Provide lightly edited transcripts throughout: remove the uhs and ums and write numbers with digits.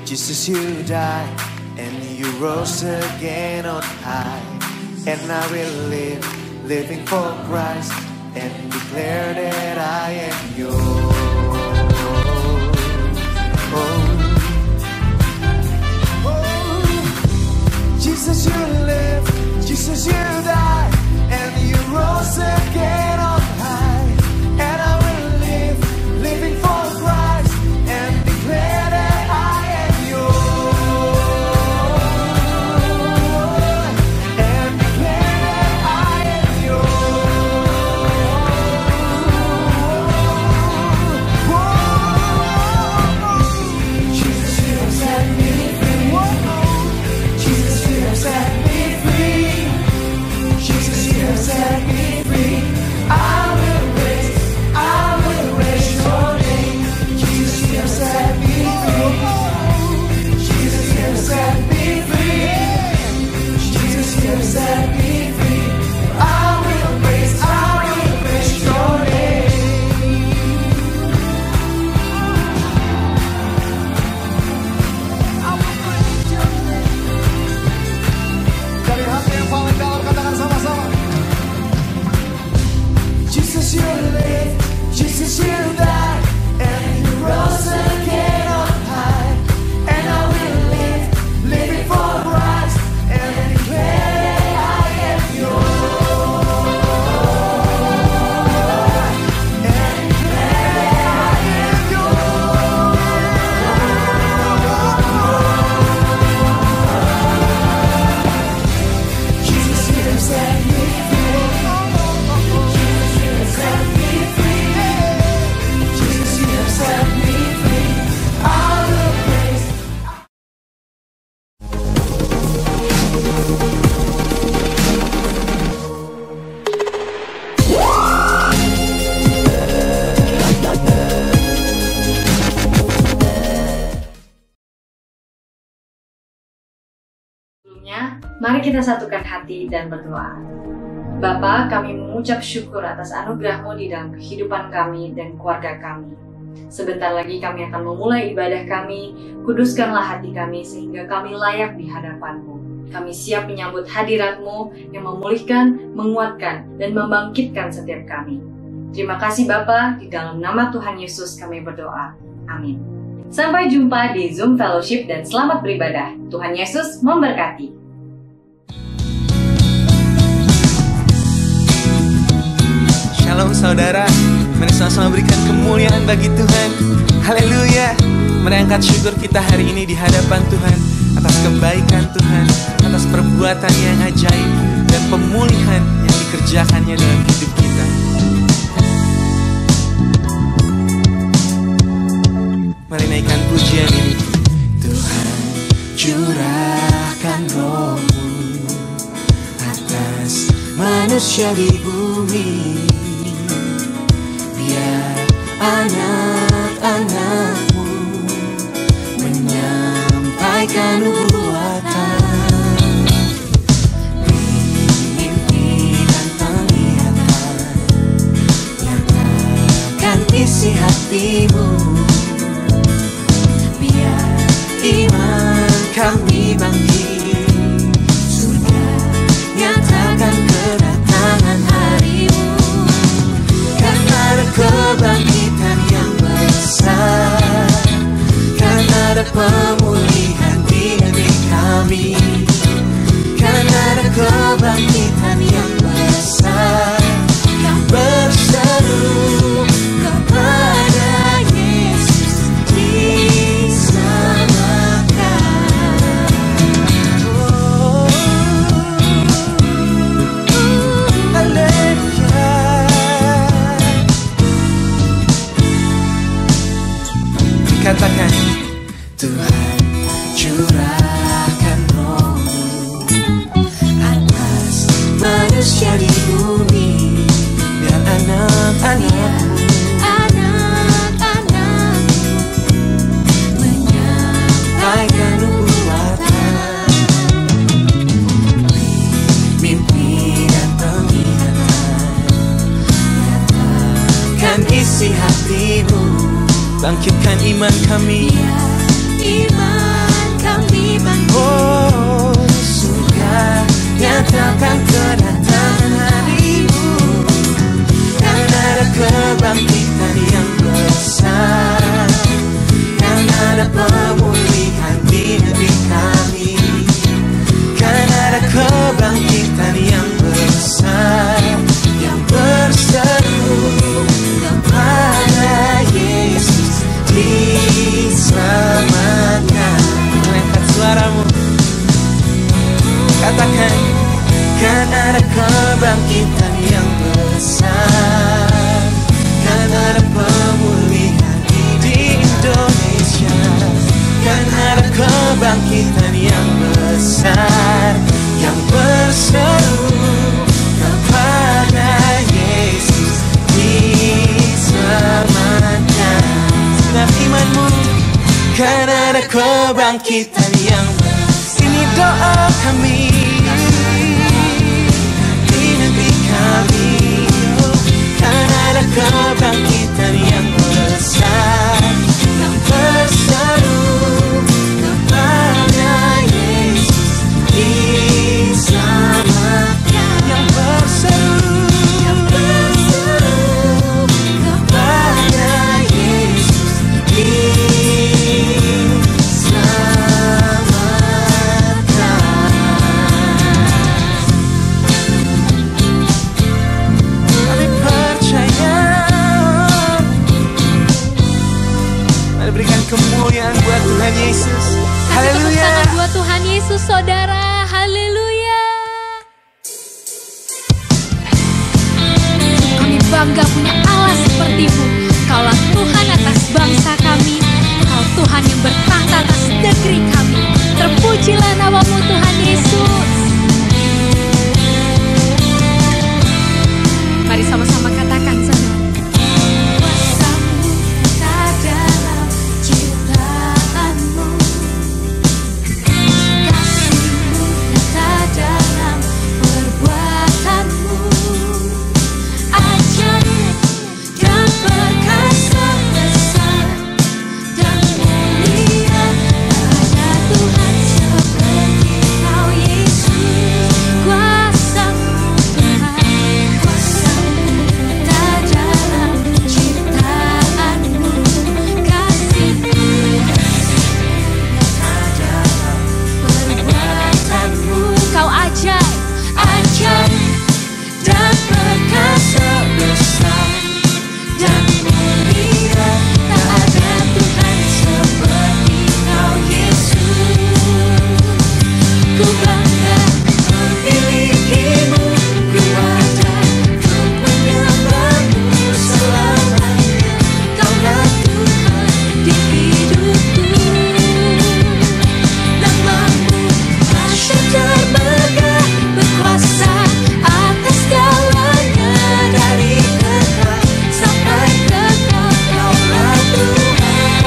Jesus, you died and you rose again on high, and I will live, living for Christ, and declare that I am yours. Jesus, you live, Jesus, you died, and you rose again on high, and I will live, living for Christ, and declare that I am yours, and declare that I am yours. Jesus, you have set me free. Jesus, you have set me free. Jesus, you have set me free. I will raise your name. Jesus, you have set me free. Jesus, you have set me free. Jesus, you have set me free. I will raise your name. Dari hati yang paling dalam katakan sama-sama. Jesus, you live, Jesus, you died, and you rose again on high, and I will live, living for Christ, and declare that I am yours, and declare that I am yours. Jesus, you have set me free. Jesus, you have set me free. Jesus, you have set me free. I will praise. Sebelumnya, mari kita satukan hati dan berdoa. Bapa, kami mengucap syukur atas anugerah-Mu di dalam kehidupan kami dan keluarga kami. Sebentar lagi kami akan memulai ibadah kami. Kuduskanlah hati kami sehingga kami layak di hadapan-Mu. Kami siap menyambut hadirat-Mu yang memulihkan, menguatkan, dan membangkitkan setiap kami. Terima kasih Bapa, di dalam nama Tuhan Yesus kami berdoa. Amin. Sampai jumpa di Zoom Fellowship dan selamat beribadah. Tuhan Yesus memberkati. Shalom saudara, mari sama-sama berikan kemuliaan bagi Tuhan. Haleluya. Mari angkat syukur kita hari ini di hadapan Tuhan atas kebaikan Tuhan, atas perbuatan yang ajaib dan pemulihan yang dikerjakannya dalam hidup kita. Mari naikkan pujian ini. Tuhan, curahkan roh-Mu atas manusia di bumi. Biar anak-anak-Mu menyampaikan nubuatan, mimpi dan penglihatan, nyatakan isi hati-Mu. Biar iman kami bangkit, surga nyatakan kedatangan hari-Mu. Karena ada kebangkitan yang besar, karena ada pemulihan di negeri kami, karena ada kebangkitan yang besar, yang berseru kepada Yesus disamakan. Haleluya. Katakan, Tuhan, curahkan roh-Mu atas manusia di bumi. Biar anak-anak-Mu menyampaikan nubuatan, mimpi dan penglihatan, nyatakan isi hati-Mu. Bangkitkan iman kami, iman Oh, surga nyatakan kedatangan harimu. Kan ada kebangkitan yang besar, kan ada pemulihan di negeri kami. Kan ada kebangkitan yang besar, yang berseru kepada Yesus diselamatkan. Angkat suaramu, katakan, kan ada kebangkitan yang besar, kan ada pemulihan di Indonesia. Kan ada kebangkitan yang besar, yang berseru kepada Yesus diselamatkan. Dengan imanmu, kan ada kebangkitan yang besar. Ini doa kami di negeri kami. Kan ada kebangkitan yang besar, yang berseru kepada Yesus diselamatkan. Yang berseru kepada Yesus diselamatkan. Kami percaya. Mari berikan kemuliaan buat Tuhan Yesus. Haleluya. Tangan buat Tuhan Yesus, saudara. Haleluya. Kami bangga punya Allah seperti-Mu. Kaulah Tuhan atas bangsa kami. Kau Tuhan yang bertahta atas negeri kami. Terpujilah nama-Mu Tuhan Yesus. Mari sama-sama katakan, saudara. Kuasa-Mu nyata dalam ciptaan-Mu, kasih-Mu nyata dalam perbuatan-Mu. Ajaib dan perkasa besar dan mulia, tak ada Tuhan seperti Kau Yesus. Kuasa-Mu Tuhan, kuasa-Mu nyata dalam ciptaan-Mu, kasih-Mu nyata dalam perbuatan-Mu. Kau ajaib. Ajaib dan perkasa besar dan mulia, tak ada Tuhan seperti Kau Yesus. Ku bangga memiliki-Mu, ku ada untuk menyembah-Mu selamanya. Kaulah Tuhan di hidupku. Nama-Mu dahsyat termegah, berkuasa atas segalanya. Dari kekal sampai kekal, Kaulah Tuhan.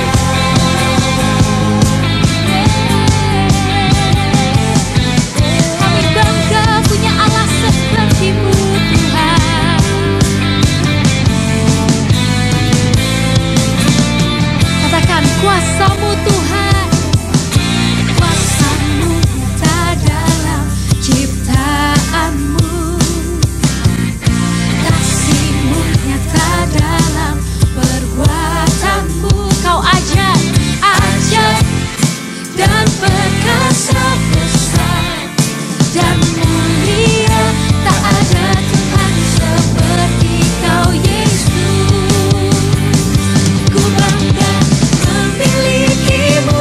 Kami bangga punya Allah seperti-Mu, Tuhan. Katakan, kuasa-Mu Tuhan. Kuasa-Mu nyata dalam ciptaan-Mu, kasih-Mu nyata dalam perbuatan-Mu. Kau ajaib. Ajaib dan perkasa besar dan mulia, tak ada Tuhan seperti Kau Yesus. Ku bangga memiliki-Mu,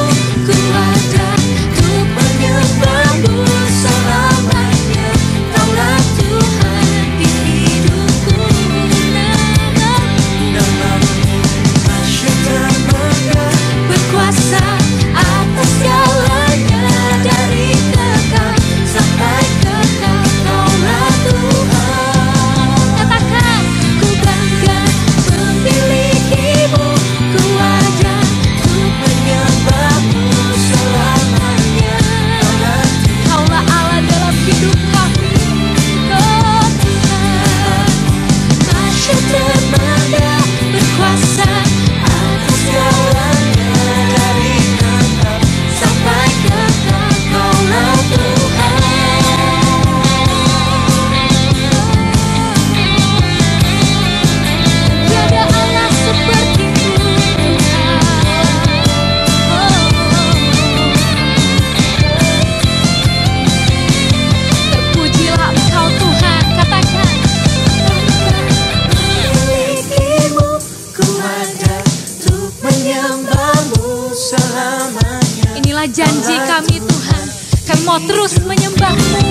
menyembahmu selamanya. Inilah janji kami Tuhan, kami mau terus menyembah-Mu.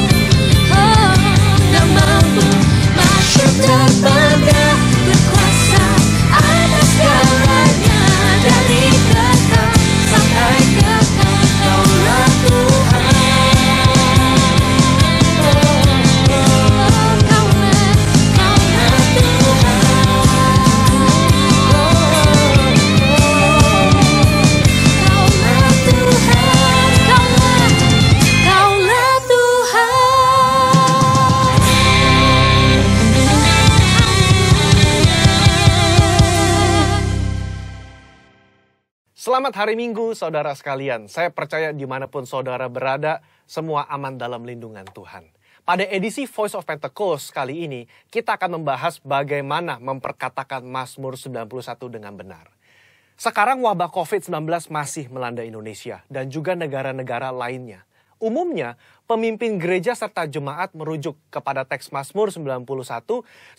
Oh, Namamu masyhur terbangga, berkuasa atas segalanya, dari kekal sampai kekal. Kaulah Tuhan. Selamat hari Minggu, saudara sekalian. Saya percaya dimanapun saudara berada, semua aman dalam lindungan Tuhan. Pada edisi Voice of Pentecost kali ini, kita akan membahas bagaimana memperkatakan Mazmur 91 dengan benar. Sekarang wabah COVID-19 masih melanda Indonesia dan juga negara-negara lainnya. Umumnya, pemimpin gereja serta jemaat merujuk kepada teks Mazmur 91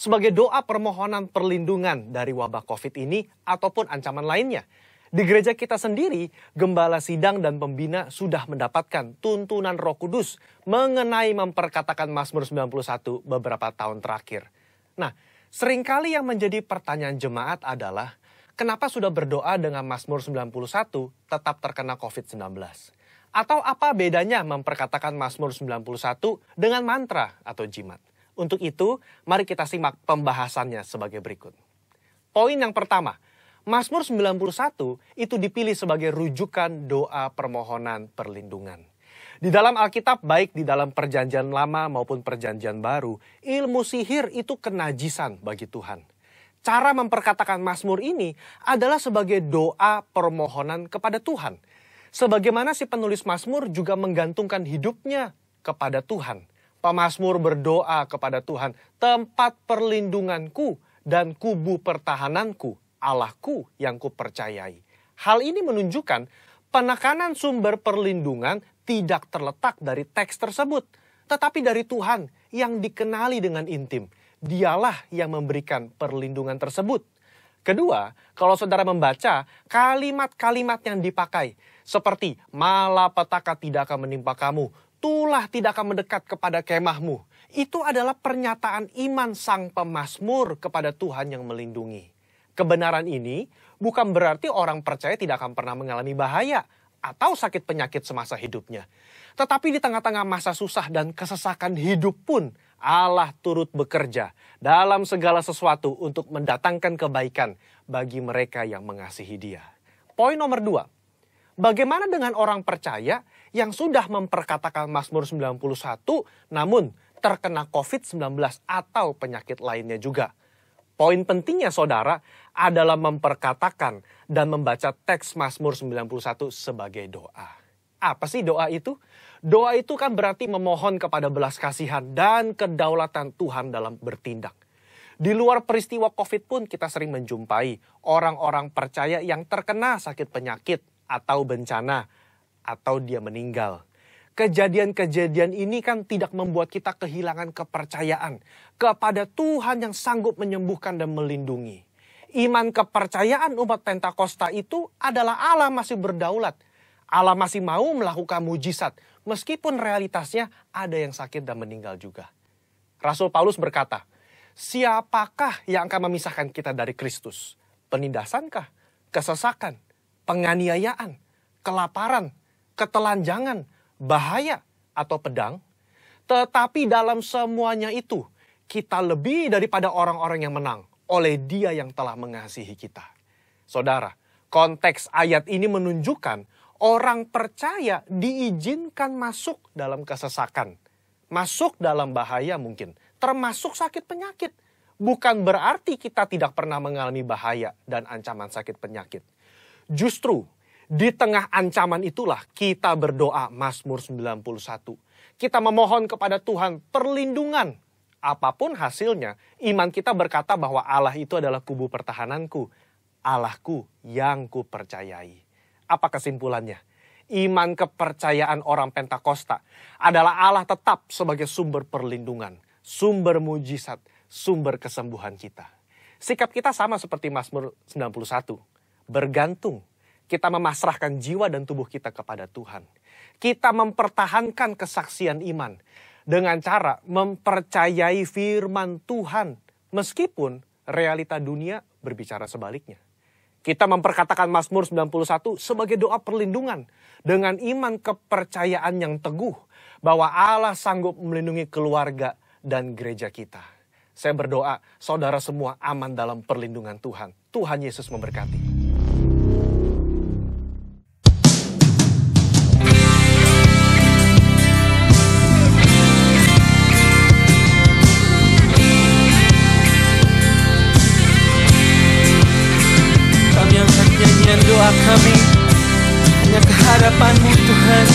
sebagai doa permohonan perlindungan dari wabah COVID ini ataupun ancaman lainnya. Di gereja kita sendiri, gembala sidang dan pembina sudah mendapatkan tuntunan Roh Kudus mengenai memperkatakan Mazmur 91 beberapa tahun terakhir. Nah, seringkali yang menjadi pertanyaan jemaat adalah, kenapa sudah berdoa dengan Mazmur 91 tetap terkena COVID-19? Atau apa bedanya memperkatakan Mazmur 91 dengan mantra atau jimat? Untuk itu, mari kita simak pembahasannya sebagai berikut. Poin yang pertama, Mazmur 91 itu dipilih sebagai rujukan doa permohonan perlindungan. Di dalam Alkitab, baik di dalam perjanjian lama maupun perjanjian baru, ilmu sihir itu kenajisan bagi Tuhan. Cara memperkatakan Mazmur ini adalah sebagai doa permohonan kepada Tuhan. Sebagaimana si penulis Mazmur juga menggantungkan hidupnya kepada Tuhan. Pemazmur berdoa kepada Tuhan, tempat perlindunganku dan kubu pertahananku, Allahku yang kupercayai. Hal ini menunjukkan penekanan sumber perlindungan tidak terletak dari teks tersebut, tetapi dari Tuhan yang dikenali dengan intim. Dialah yang memberikan perlindungan tersebut. Kedua, kalau saudara membaca kalimat-kalimat yang dipakai, seperti malapetaka tidak akan menimpa kamu, tulah tidak akan mendekat kepada kemahmu, itu adalah pernyataan iman sang pemazmur kepada Tuhan yang melindungi. Kebenaran ini bukan berarti orang percaya tidak akan pernah mengalami bahaya atau sakit penyakit semasa hidupnya. Tetapi di tengah-tengah masa susah dan kesesakan hidup pun, Allah turut bekerja dalam segala sesuatu untuk mendatangkan kebaikan bagi mereka yang mengasihi Dia. Poin nomor 2. Bagaimana dengan orang percaya yang sudah memperkatakan Mazmur 91 namun terkena COVID-19 atau penyakit lainnya juga? Poin pentingnya saudara adalah memperkatakan dan membaca teks Mazmur 91 sebagai doa. Apa sih doa itu? Doa itu kan berarti memohon kepada belas kasihan dan kedaulatan Tuhan dalam bertindak. Di luar peristiwa COVID pun kita sering menjumpai orang-orang percaya yang terkena sakit penyakit atau bencana atau dia meninggal. Kejadian-kejadian ini kan tidak membuat kita kehilangan kepercayaan kepada Tuhan yang sanggup menyembuhkan dan melindungi. Iman kepercayaan umat Pentakosta itu adalah Allah masih berdaulat. Allah masih mau melakukan mujizat meskipun realitasnya ada yang sakit dan meninggal juga. Rasul Paulus berkata, siapakah yang akan memisahkan kita dari Kristus? Penindasankah? Kesesakan? Penganiayaan? Kelaparan? Ketelanjangan? Bahaya atau pedang? Tetapi dalam semuanya itu, kita lebih daripada orang-orang yang menang oleh Dia yang telah mengasihi kita. Saudara, konteks ayat ini menunjukkan orang percaya diizinkan masuk dalam kesesakan. Masuk dalam bahaya mungkin, termasuk sakit penyakit. Bukan berarti kita tidak pernah mengalami bahaya dan ancaman sakit penyakit. Justru, di tengah ancaman itulah kita berdoa Mazmur 91. Kita memohon kepada Tuhan perlindungan. Apapun hasilnya, iman kita berkata bahwa Allah itu adalah kubu pertahananku. Allahku yang kupercayai. Apa kesimpulannya? Iman kepercayaan orang Pentakosta adalah Allah tetap sebagai sumber perlindungan, sumber mujizat, sumber kesembuhan kita. Sikap kita sama seperti Mazmur 91. Bergantung kita memasrahkan jiwa dan tubuh kita kepada Tuhan. Kita mempertahankan kesaksian iman dengan cara mempercayai firman Tuhan meskipun realita dunia berbicara sebaliknya. Kita memperkatakan Mazmur 91 sebagai doa perlindungan dengan iman kepercayaan yang teguh bahwa Allah sanggup melindungi keluarga dan gereja kita. Saya berdoa saudara semua aman dalam perlindungan Tuhan. Tuhan Yesus memberkati. Kami angkat nyanyian doa kami hanya ke hadapan-Mu Tuhan.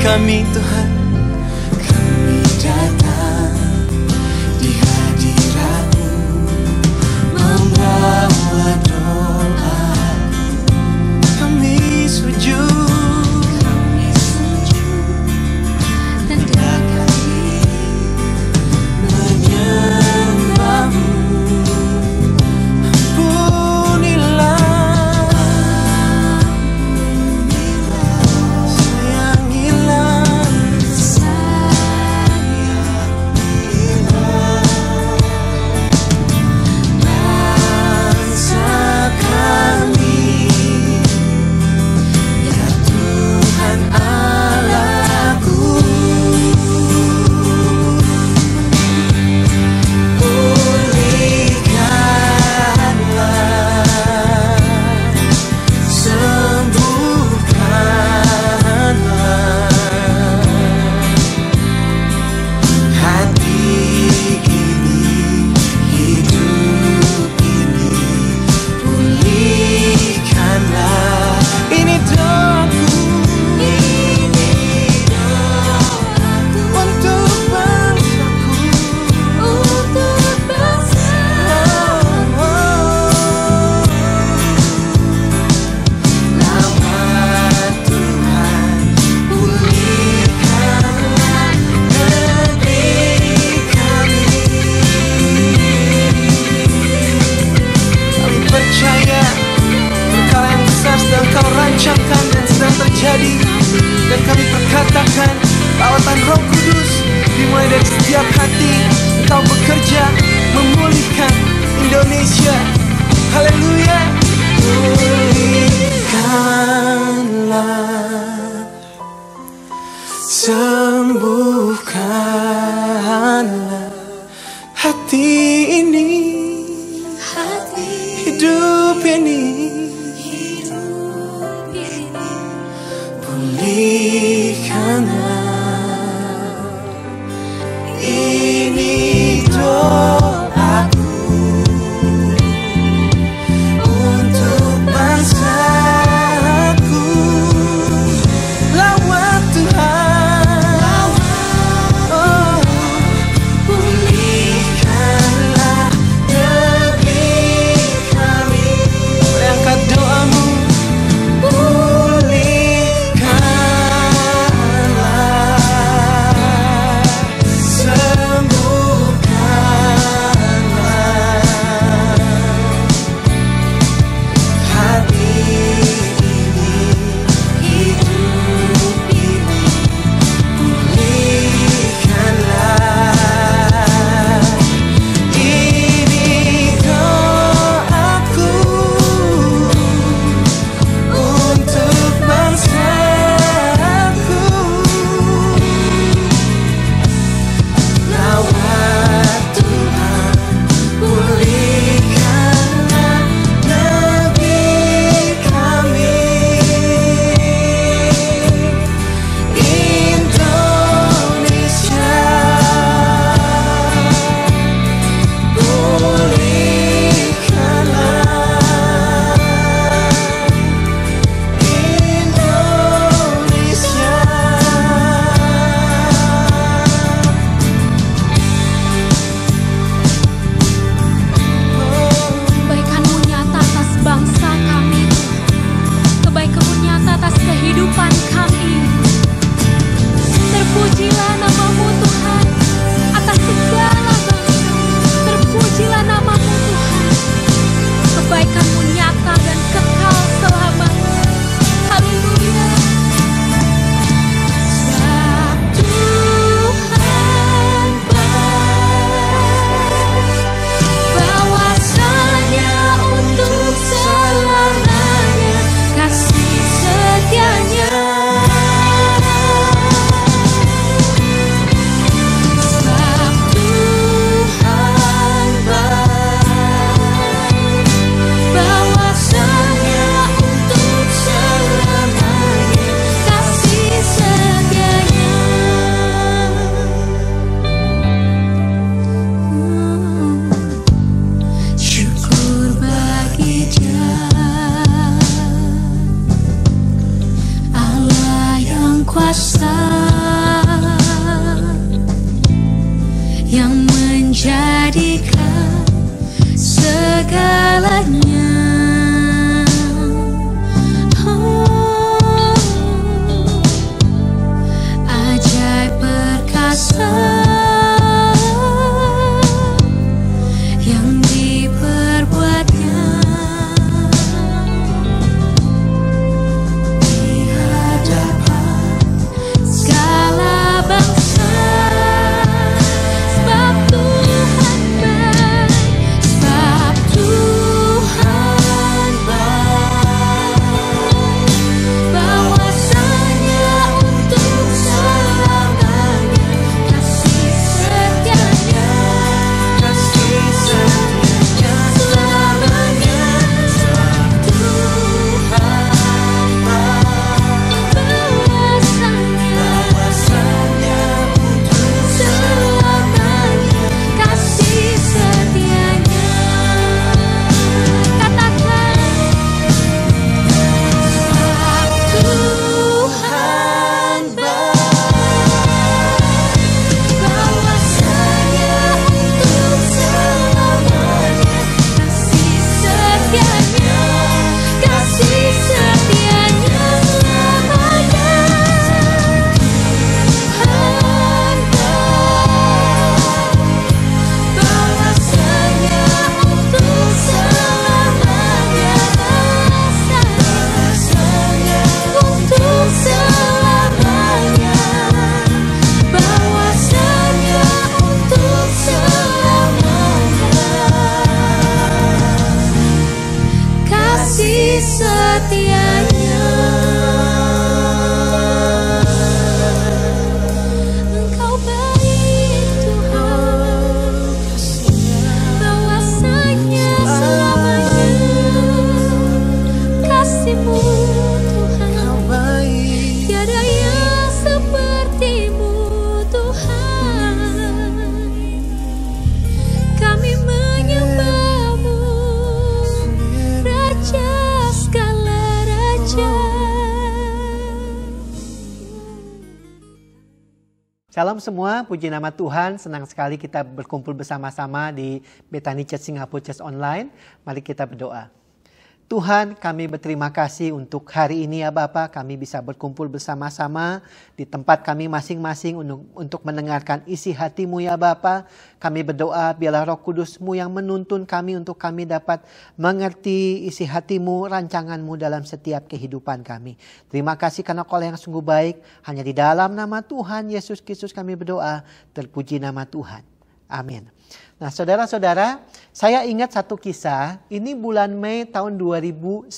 Kami Tuhan, kami datang di hadirat-Mu, membawa doa. Kami sujud dan kami menyembah-Mu. Dan kami perkatakan lawatan Roh Kudus dimulai dari setiap hati. Engkau bekerja memulihkan Indonesia. Haleluya. Pulihkanlah, sembuhkanlah hati ini, hidup ini. yang menjadikan segalanya. Oh, ajaib perkasa yang diperbuatnya di hadapan segala bangsa. Sebab Tuhan baik, sebab Tuhan baik, bahwasanya untuk selamanya kasih setianya, kasih setianya selamanya. Sebab Tuhan baik, bahwasanya untuk selamanya kasih setianya. Katakan, sebab Tuhan baik, bahwasanya untuk selamanya kasih setianya, kasih setianya selamanya. Tuhan baik, bahwasanya untuk selamanya, bahwasanya untuk selamanya, bahwasanya untuk selamanya kasih setianya. Engkau baik Tuhan, bahwasanya selamanya kasih-Mu Tuhan, tiada yang seperti-Mu Tuhan. Kami menyembah-Mu, Raja segala raja. Shalom semua, puji nama Tuhan. Senang sekali kita berkumpul bersama-sama di Bethany Church Singapore Church Online. Mari kita berdoa. Tuhan, kami berterima kasih untuk hari ini ya Bapa, kami bisa berkumpul bersama-sama di tempat kami masing-masing untuk mendengarkan isi hati-Mu ya Bapa. Kami berdoa biarlah Roh Kudus-Mu yang menuntun kami untuk kami dapat mengerti isi hati-Mu, rancangan-Mu dalam setiap kehidupan kami. Terima kasih karena Kau yang sungguh baik. Hanya di dalam nama Tuhan Yesus Kristus kami berdoa. Terpuji nama Tuhan. Amin. Nah saudara-saudara, saya ingat satu kisah, ini bulan Mei tahun 2009.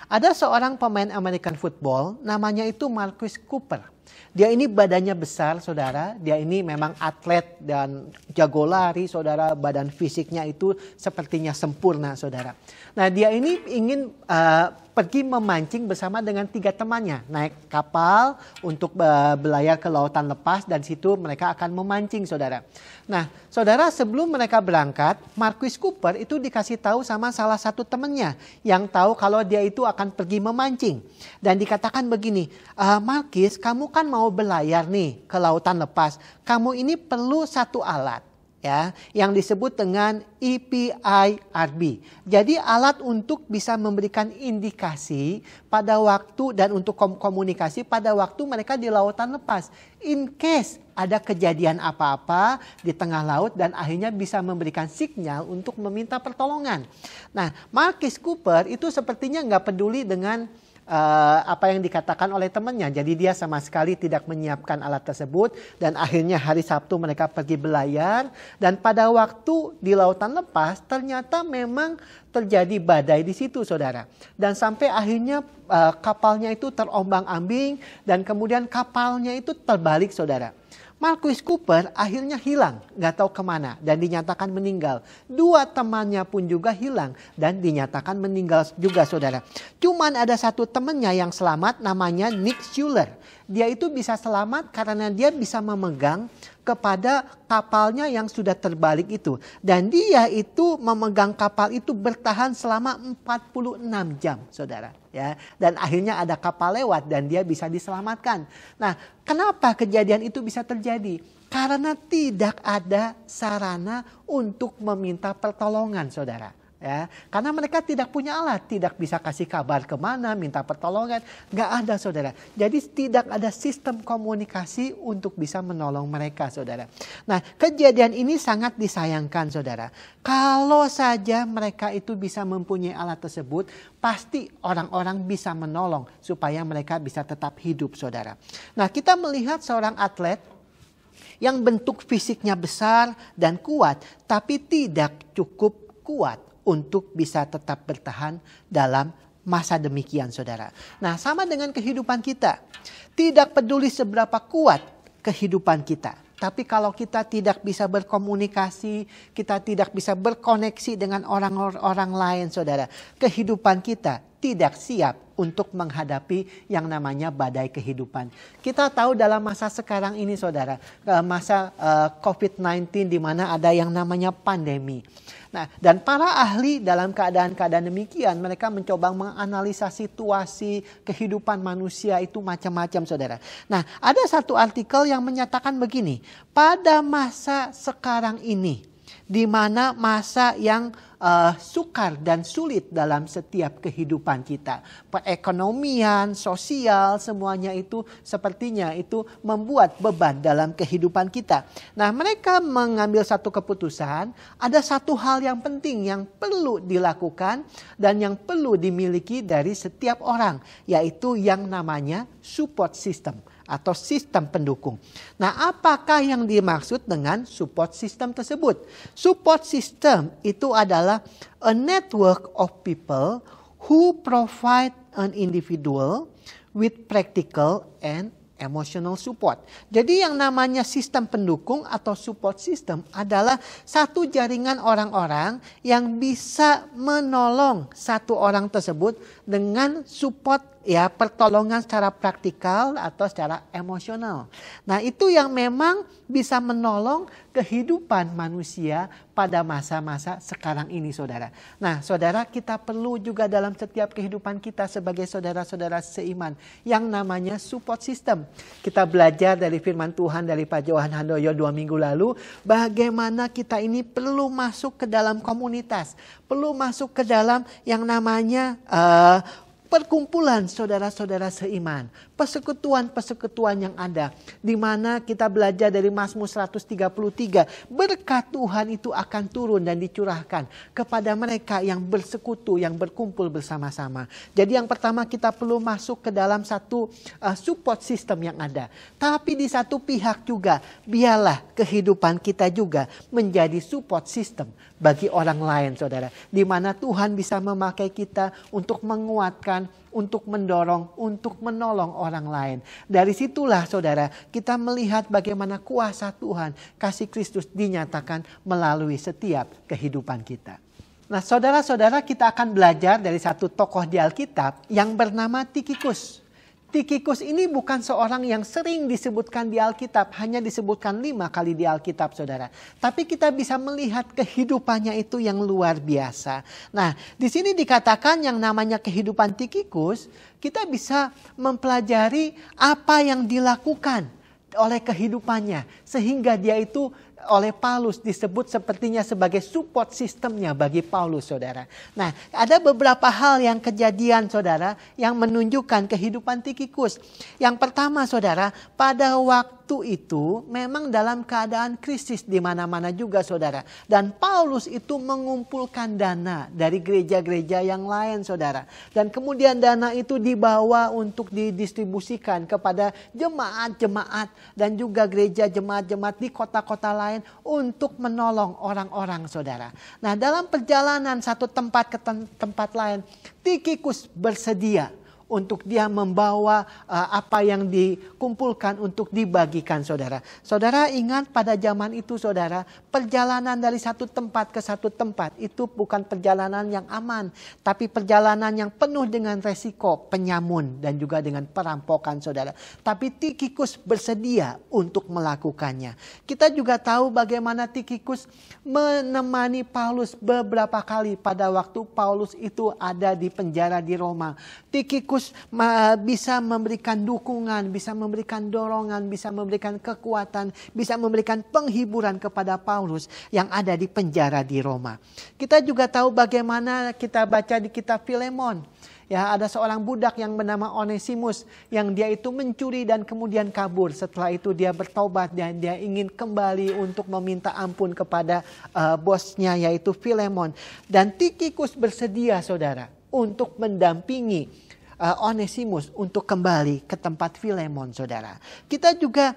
Ada seorang pemain American football, namanya itu Marcus Cooper. Dia ini badannya besar saudara, dia ini memang atlet dan jago lari saudara, badan fisiknya itu sepertinya sempurna saudara. Nah dia ini ingin pergi memancing bersama dengan 3 temannya, naik kapal untuk berlayar ke lautan lepas dan situ mereka akan memancing saudara. Nah saudara, sebelum mereka berangkat, Marcus Cooper itu dikasih tahu sama salah satu temannya yang tahu kalau dia itu akan pergi memancing. Dan dikatakan begini, Marcus, kamu kan mau berlayar nih ke lautan lepas, kamu ini perlu satu alat. Ya, yang disebut dengan EPIRB. Jadi alat untuk bisa memberikan indikasi pada waktu dan untuk komunikasi pada waktu mereka di lautan lepas. In case ada kejadian apa-apa di tengah laut dan akhirnya bisa memberikan sinyal untuk meminta pertolongan. Nah, Marcus Cooper itu sepertinya nggak peduli dengan apa yang dikatakan oleh temannya. Jadi dia sama sekali tidak menyiapkan alat tersebut dan akhirnya hari Sabtu mereka pergi berlayar dan pada waktu di lautan lepas ternyata memang terjadi badai di situ saudara. Dan sampai akhirnya kapalnya itu terombang-ambing dan kemudian kapalnya itu terbalik saudara. Marcus Cooper akhirnya hilang, nggak tahu kemana dan dinyatakan meninggal. 2 temannya pun juga hilang dan dinyatakan meninggal juga saudara. Cuman ada satu temannya yang selamat namanya Nick Schuller. Dia itu bisa selamat karena dia bisa memegang kepada kapalnya yang sudah terbalik itu. Dan dia itu memegang kapal itu bertahan selama 46 jam saudara. Ya, dan akhirnya ada kapal lewat dan dia bisa diselamatkan. Nah, kenapa kejadian itu bisa terjadi? Karena tidak ada sarana untuk meminta pertolongan, saudara. Ya, karena mereka tidak punya alat, tidak bisa kasih kabar kemana, minta pertolongan, nggak ada, saudara. Jadi tidak ada sistem komunikasi untuk bisa menolong mereka, saudara. Nah, kejadian ini sangat disayangkan, saudara. Kalau saja mereka itu bisa mempunyai alat tersebut, pasti orang-orang bisa menolong supaya mereka bisa tetap hidup, saudara. Nah, kita melihat seorang atlet yang bentuk fisiknya besar dan kuat, tapi tidak cukup kuat untuk bisa tetap bertahan dalam masa demikian, saudara. Nah, sama dengan kehidupan kita. Tidak peduli seberapa kuat kehidupan kita. Tapi kalau kita tidak bisa berkomunikasi, kita tidak bisa berkoneksi dengan orang-orang lain, saudara. Kehidupan kita tidak siap untuk menghadapi yang namanya badai kehidupan. Kita tahu dalam masa sekarang ini, saudara, masa COVID-19 di mana ada yang namanya pandemi. Nah, dan para ahli dalam keadaan-keadaan demikian, mereka mencoba menganalisa situasi kehidupan manusia itu macam-macam, saudara. Nah, ada satu artikel yang menyatakan begini, pada masa sekarang ini, di mana masa yang sukar dan sulit dalam setiap kehidupan kita. Perekonomian, sosial, semuanya itu sepertinya itu membuat beban dalam kehidupan kita. Nah, mereka mengambil satu keputusan, ada satu hal yang penting yang perlu dilakukan dan yang perlu dimiliki dari setiap orang, yaitu yang namanya support system atau sistem pendukung. Nah, apakah yang dimaksud dengan support system tersebut? Support system itu adalah a network of people who provide an individual with practical and emotional support. Jadi yang namanya sistem pendukung atau support system adalah satu jaringan orang-orang yang bisa menolong satu orang tersebut dengan support, ya, pertolongan secara praktikal atau secara emosional. Nah, itu yang memang bisa menolong kehidupan manusia pada masa-masa sekarang ini, saudara. Nah, saudara, kita perlu juga dalam setiap kehidupan kita sebagai saudara-saudara seiman yang namanya support system. Kita belajar dari firman Tuhan dari Pak Johan Handoyo 2 minggu lalu, bagaimana kita ini perlu masuk ke dalam komunitas, perlu masuk ke dalam yang namanya perkumpulan saudara-saudara seiman, persekutuan-persekutuan yang ada, di mana kita belajar dari Mazmur 133, berkat Tuhan itu akan turun dan dicurahkan kepada mereka yang bersekutu, yang berkumpul bersama-sama. Jadi yang pertama kita perlu masuk ke dalam satu support system yang ada. Tapi di satu pihak juga, biarlah kehidupan kita juga menjadi support system bagi orang lain, saudara. Di mana Tuhan bisa memakai kita untuk menguatkan, untuk mendorong, untuk menolong orang lain. Dari situlah, saudara, kita melihat bagaimana kuasa Tuhan, kasih Kristus dinyatakan melalui setiap kehidupan kita. Nah, saudara-saudara, kita akan belajar dari satu tokoh di Alkitab yang bernama Tikhikus. Tikhikus ini bukan seorang yang sering disebutkan di Alkitab, hanya disebutkan 5 kali di Alkitab, saudara. Tapi kita bisa melihat kehidupannya itu yang luar biasa. Nah, di sini dikatakan yang namanya kehidupan Tikhikus, kita bisa mempelajari apa yang dilakukan oleh kehidupannya, sehingga dia itu oleh Paulus disebut sepertinya sebagai support sistemnya bagi Paulus, saudara. Nah, ada beberapa hal yang kejadian, saudara, yang menunjukkan kehidupan Tikhikus. Yang pertama, saudara, pada waktu itu memang dalam keadaan krisis di mana-mana juga, saudara. Dan Paulus itu mengumpulkan dana dari gereja-gereja yang lain, saudara. Dan kemudian dana itu dibawa untuk didistribusikan kepada jemaat-jemaat dan juga gereja jemaat-jemaat di kota-kota lain untuk menolong orang-orang, saudara. Nah, dalam perjalanan satu tempat ke tempat lain, Tikhikus bersedia untuk dia membawa apa yang dikumpulkan untuk dibagikan, saudara. Saudara ingat pada zaman itu, saudara, perjalanan dari satu tempat ke satu tempat itu bukan perjalanan yang aman, tapi perjalanan yang penuh dengan resiko penyamun dan juga dengan perampokan, saudara. Tapi Tikhikus bersedia untuk melakukannya. Kita juga tahu bagaimana Tikhikus menemani Paulus beberapa kali pada waktu Paulus itu ada di penjara di Roma. Tikhikus Tikikus bisa memberikan dukungan, bisa memberikan dorongan, bisa memberikan kekuatan, bisa memberikan penghiburan kepada Paulus yang ada di penjara di Roma. Kita juga tahu bagaimana kita baca di kitab Filemon. Ya, ada seorang budak yang bernama Onesimus yang dia itu mencuri dan kemudian kabur. Setelah itu dia bertobat dan dia ingin kembali untuk meminta ampun kepada bosnya yaitu Filemon. Dan Tikikus bersedia saudara untuk mendampingi Onesimus untuk kembali ke tempat Filemon saudara. Kita juga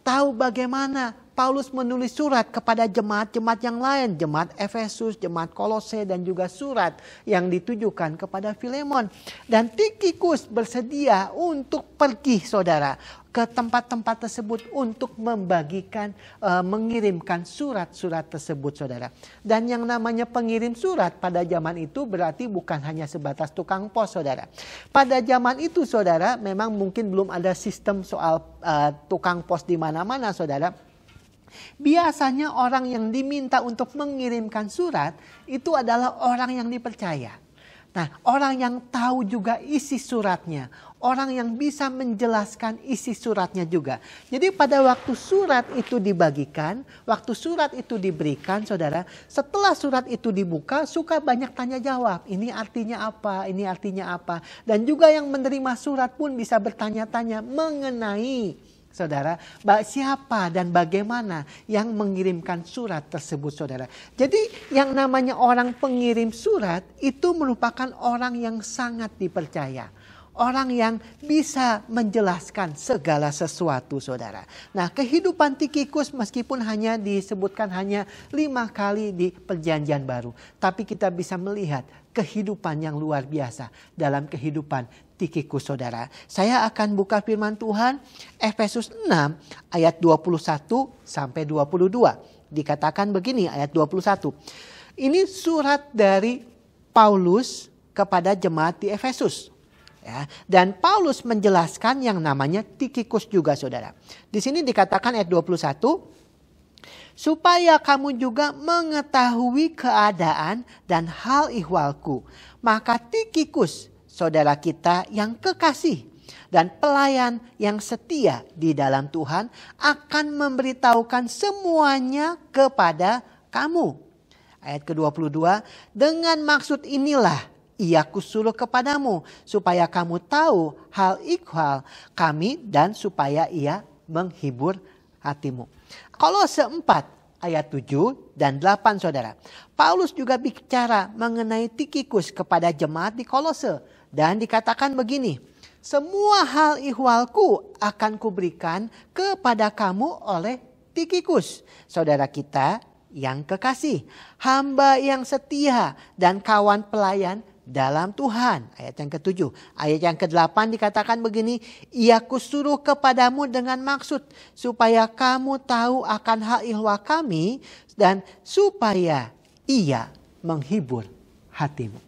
tahu bagaimana Paulus menulis surat kepada jemaat-jemaat yang lain. Jemaat Efesus, jemaat Kolose, dan juga surat yang ditujukan kepada Filemon. Dan Tikikus bersedia untuk pergi saudara ke tempat-tempat tersebut untuk membagikan, mengirimkan surat-surat tersebut saudara. Dan yang namanya pengirim surat pada zaman itu berarti bukan hanya sebatas tukang pos saudara. Pada zaman itu saudara memang mungkin belum ada sistem soal tukang pos di mana-mana saudara. Biasanya orang yang diminta untuk mengirimkan surat itu adalah orang yang dipercaya. Nah, orang yang tahu juga isi suratnya, orang yang bisa menjelaskan isi suratnya juga. Jadi pada waktu surat itu dibagikan, waktu surat itu diberikan saudara, setelah surat itu dibuka suka banyak tanya jawab. Ini artinya apa, ini artinya apa. Dan juga yang menerima surat pun bisa bertanya-tanya mengenai saudara, siapa dan bagaimana yang mengirimkan surat tersebut saudara. Jadi yang namanya orang pengirim surat itu merupakan orang yang sangat dipercaya. Orang yang bisa menjelaskan segala sesuatu saudara. Nah, kehidupan Tikikus meskipun hanya disebutkan hanya 5 kali di perjanjian baru. Tapi kita bisa melihat kehidupan yang luar biasa dalam kehidupan Tikikus saudara. Saya akan buka firman Tuhan Efesus 6 ayat 21 sampai 22. Dikatakan begini ayat 21. Ini surat dari Paulus kepada jemaat di Efesus. Ya, dan Paulus menjelaskan yang namanya Tikikus juga saudara. Di sini dikatakan ayat 21. Supaya kamu juga mengetahui keadaan dan hal ihwalku. Maka Tikikus saudara kita yang kekasih dan pelayan yang setia di dalam Tuhan akan memberitahukan semuanya kepada kamu. Ayat ke-22, dengan maksud inilah ia kusuruh kepadamu supaya kamu tahu hal ikhwal kami dan supaya ia menghibur hatimu. Kolose 4 ayat 7 dan 8 saudara. Paulus juga bicara mengenai Tikikus kepada jemaat di Kolose. Dan dikatakan begini, semua hal ihwalku akan kuberikan kepada kamu oleh Tikikus, saudara kita yang kekasih, hamba yang setia dan kawan pelayan dalam Tuhan. Ayat yang ke-7. Ayat yang ke-8 dikatakan begini, ia kusuruh kepadamu dengan maksud supaya kamu tahu akan hal ihwal kami dan supaya ia menghibur hatimu.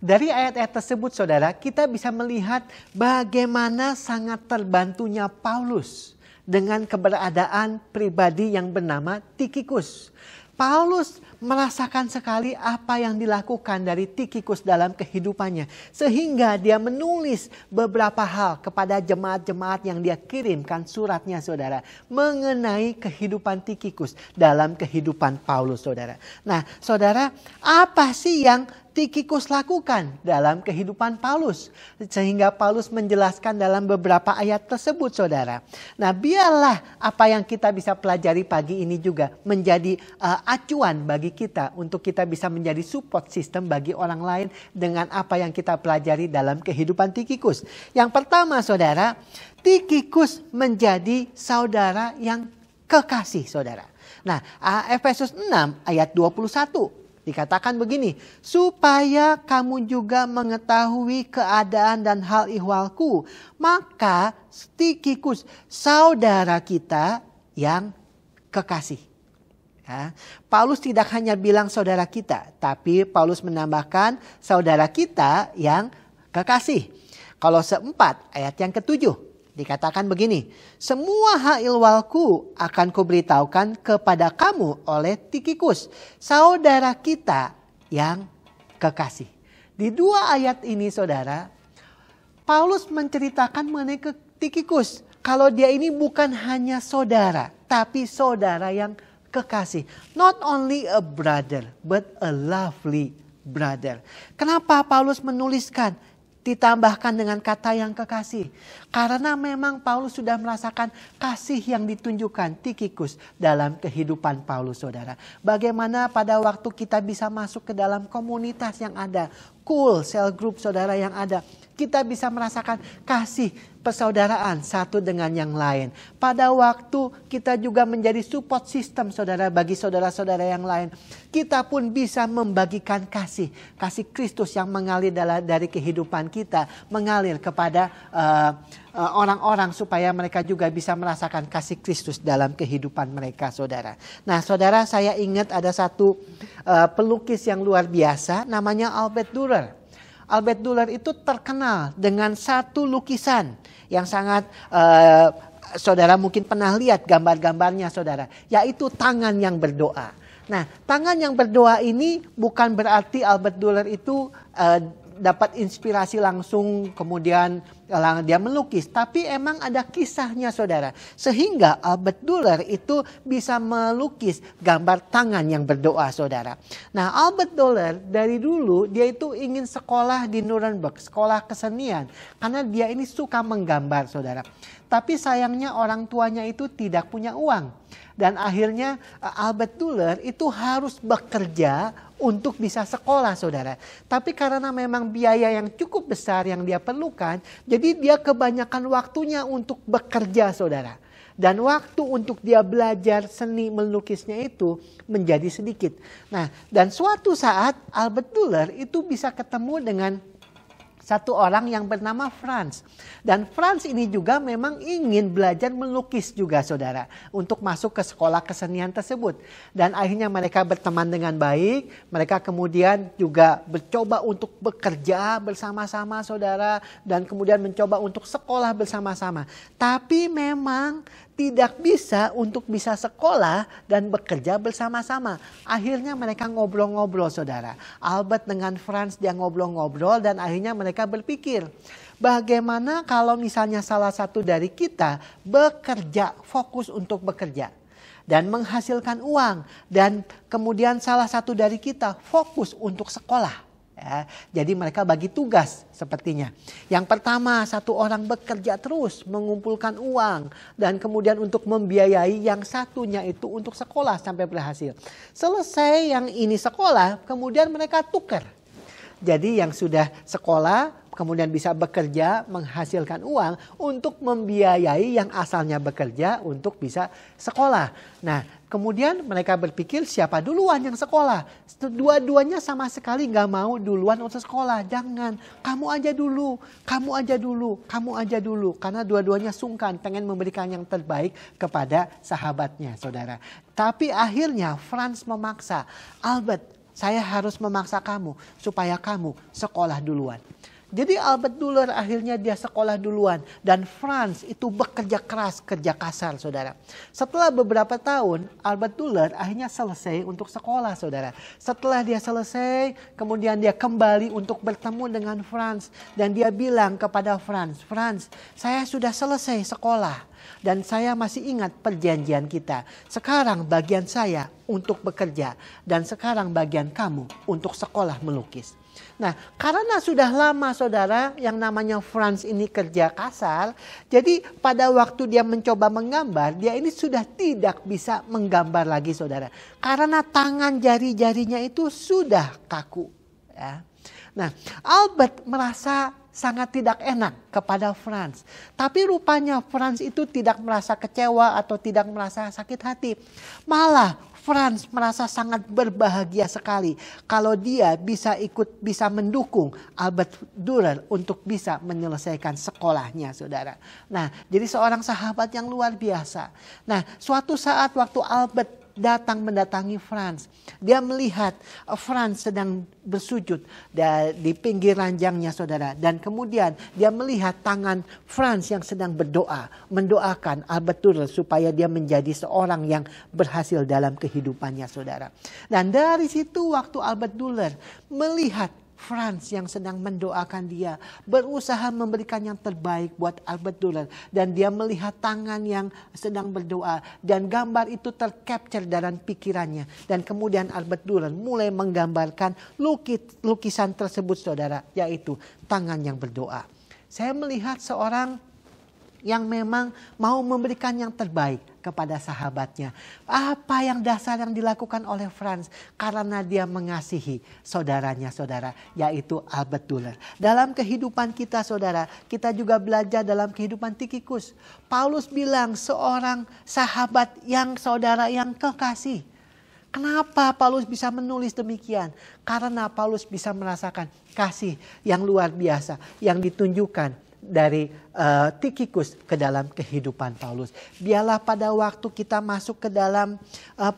Dari ayat-ayat tersebut saudara, kita bisa melihat bagaimana sangat terbantunya Paulus dengan keberadaan pribadi yang bernama Tikikus. Paulus merasakan sekali apa yang dilakukan dari Tikikus dalam kehidupannya. Sehingga dia menulis beberapa hal kepada jemaat-jemaat yang dia kirimkan suratnya saudara. Mengenai kehidupan Tikikus dalam kehidupan Paulus saudara. Nah saudara, apa sih yang Tikikus lakukan dalam kehidupan Paulus? Sehingga Paulus menjelaskan dalam beberapa ayat tersebut saudara. Nah biarlah apa yang kita bisa pelajari pagi ini juga menjadi acuan bagi kita. Untuk kita bisa menjadi support system bagi orang lain dengan apa yang kita pelajari dalam kehidupan Tikikus. Yang pertama saudara, Tikikus menjadi saudara yang kekasih saudara. Nah Efesus 6 ayat 21. Dikatakan begini, supaya kamu juga mengetahui keadaan dan hal ihwalku. Maka Tikikus, saudara kita yang kekasih. Ya. Paulus tidak hanya bilang saudara kita, tapi Paulus menambahkan saudara kita yang kekasih. Kolose 4 ayat yang ke-7. Dikatakan begini, semua hal ihwalku akan kuberitahukan kepada kamu oleh Tikikus, saudara kita yang kekasih. Di dua ayat ini saudara, Paulus menceritakan mengenai Tikhikus. Kalau dia ini bukan hanya saudara, tapi saudara yang kekasih. Not only a brother, but a lovely brother. Kenapa Paulus menuliskan? Ditambahkan dengan kata yang kekasih. Karena memang Paulus sudah merasakan kasih yang ditunjukkan Tikhikus dalam kehidupan Paulus, saudara. Bagaimana pada waktu kita bisa masuk ke dalam komunitas yang ada, cool cell group saudara yang ada, kita bisa merasakan kasih persaudaraan satu dengan yang lain. Pada waktu kita juga menjadi support system saudara bagi saudara-saudara yang lain, kita pun bisa membagikan kasih Kristus yang mengalir dari kehidupan kita, mengalir kepada orang-orang supaya mereka juga bisa merasakan kasih Kristus dalam kehidupan mereka, saudara. Nah, saudara, saya ingat ada satu pelukis yang luar biasa namanya Albert Dürer. Albert Dürer itu terkenal dengan satu lukisan yang sangat saudara mungkin pernah lihat gambar-gambarnya, saudara, yaitu tangan yang berdoa. Nah, tangan yang berdoa ini bukan berarti Albert Dürer itu dapat inspirasi langsung kemudian dia melukis, tapi emang ada kisahnya, saudara, sehingga Albert Dürer itu bisa melukis gambar tangan yang berdoa, saudara. Nah, Albert Dürer dari dulu dia itu ingin sekolah di Nuremberg, sekolah kesenian, karena dia ini suka menggambar, saudara. Tapi sayangnya orang tuanya itu tidak punya uang. Dan akhirnya Albert Dürer itu harus bekerja untuk bisa sekolah, saudara. Tapi karena memang biaya yang cukup besar yang dia perlukan, jadi dia kebanyakan waktunya untuk bekerja, saudara. Dan waktu untuk dia belajar seni melukisnya itu menjadi sedikit. Nah, dan suatu saat Albert Dürer itu bisa ketemu dengan satu orang yang bernama Franz. Dan Franz ini juga memang ingin belajar melukis juga, saudara, untuk masuk ke sekolah kesenian tersebut. Dan akhirnya mereka berteman dengan baik. Mereka kemudian juga mencoba untuk bekerja bersama-sama, saudara. Dan kemudian mencoba untuk sekolah bersama-sama. Tapi memang tidak bisa untuk bisa sekolah dan bekerja bersama-sama. Akhirnya mereka ngobrol-ngobrol, saudara. Albert dengan Franz dia ngobrol-ngobrol dan akhirnya mereka berpikir, bagaimana kalau misalnya salah satu dari kita bekerja, fokus untuk bekerja dan menghasilkan uang, dan kemudian salah satu dari kita fokus untuk sekolah. Ya, jadi mereka bagi tugas sepertinya. Yang pertama, satu orang bekerja terus mengumpulkan uang dan kemudian untuk membiayai, yang satunya itu untuk sekolah sampai berhasil. Selesai yang ini sekolah, kemudian mereka tukar. Jadi yang sudah sekolah kemudian bisa bekerja menghasilkan uang untuk membiayai yang asalnya bekerja untuk bisa sekolah. Nah, kemudian mereka berpikir siapa duluan yang sekolah. Dua-duanya sama sekali gak mau duluan untuk sekolah. Jangan, kamu aja dulu, kamu aja dulu, kamu aja dulu. Karena dua-duanya sungkan pengen memberikan yang terbaik kepada sahabatnya, saudara. Tapi akhirnya Franz memaksa, Albert, saya harus memaksa kamu supaya kamu sekolah duluan. Jadi Albert Dürer akhirnya dia sekolah duluan. Dan Franz itu bekerja keras, kerja kasar, saudara. Setelah beberapa tahun, Albert Dürer akhirnya selesai untuk sekolah, saudara. Setelah dia selesai, kemudian dia kembali untuk bertemu dengan Franz. Dan dia bilang kepada Franz, Franz, saya sudah selesai sekolah. Dan saya masih ingat perjanjian kita. Sekarang bagian saya untuk bekerja. Dan sekarang bagian kamu untuk sekolah melukis. Nah, karena sudah lama, saudara, yang namanya Franz ini kerja kasar. Jadi pada waktu dia mencoba menggambar, dia ini sudah tidak bisa menggambar lagi, saudara. Karena tangan jari-jarinya itu sudah kaku. Ya. Nah, Albert merasa sangat tidak enak kepada Franz. Tapi rupanya Franz itu tidak merasa kecewa atau tidak merasa sakit hati. Malah Franz merasa sangat berbahagia sekali kalau dia bisa mendukung Albert Dürer untuk bisa menyelesaikan sekolahnya, saudara. Nah, jadi seorang sahabat yang luar biasa. Nah, suatu saat waktu Albert mendatangi Franz, dia melihat Franz sedang bersujud di pinggir ranjangnya, saudara. Dan kemudian dia melihat tangan Franz yang sedang mendoakan Albert Dürer supaya dia menjadi seorang yang berhasil dalam kehidupannya, saudara. Dan dari situ waktu Albert Dürer melihat Franz yang sedang mendoakan dia, berusaha memberikan yang terbaik buat Albert Durer, dan dia melihat tangan yang sedang berdoa, dan gambar itu tercapture dalam pikirannya, dan kemudian Albert Durer mulai menggambarkan lukisan tersebut, saudara, yaitu tangan yang berdoa. Saya melihat seorang yang memang mau memberikan yang terbaik kepada sahabatnya. Apa yang dasar yang dilakukan oleh Franz? Karena dia mengasihi saudaranya, saudara, yaitu Albert Durer. Dalam kehidupan kita, saudara, kita juga belajar dalam kehidupan Tychicus. Paulus bilang seorang sahabat yang saudara yang kekasih. Kenapa Paulus bisa menulis demikian? Karena Paulus bisa merasakan kasih yang luar biasa yang ditunjukkan dari Tychicus ke dalam kehidupan Paulus. Biarlah pada waktu kita masuk ke dalam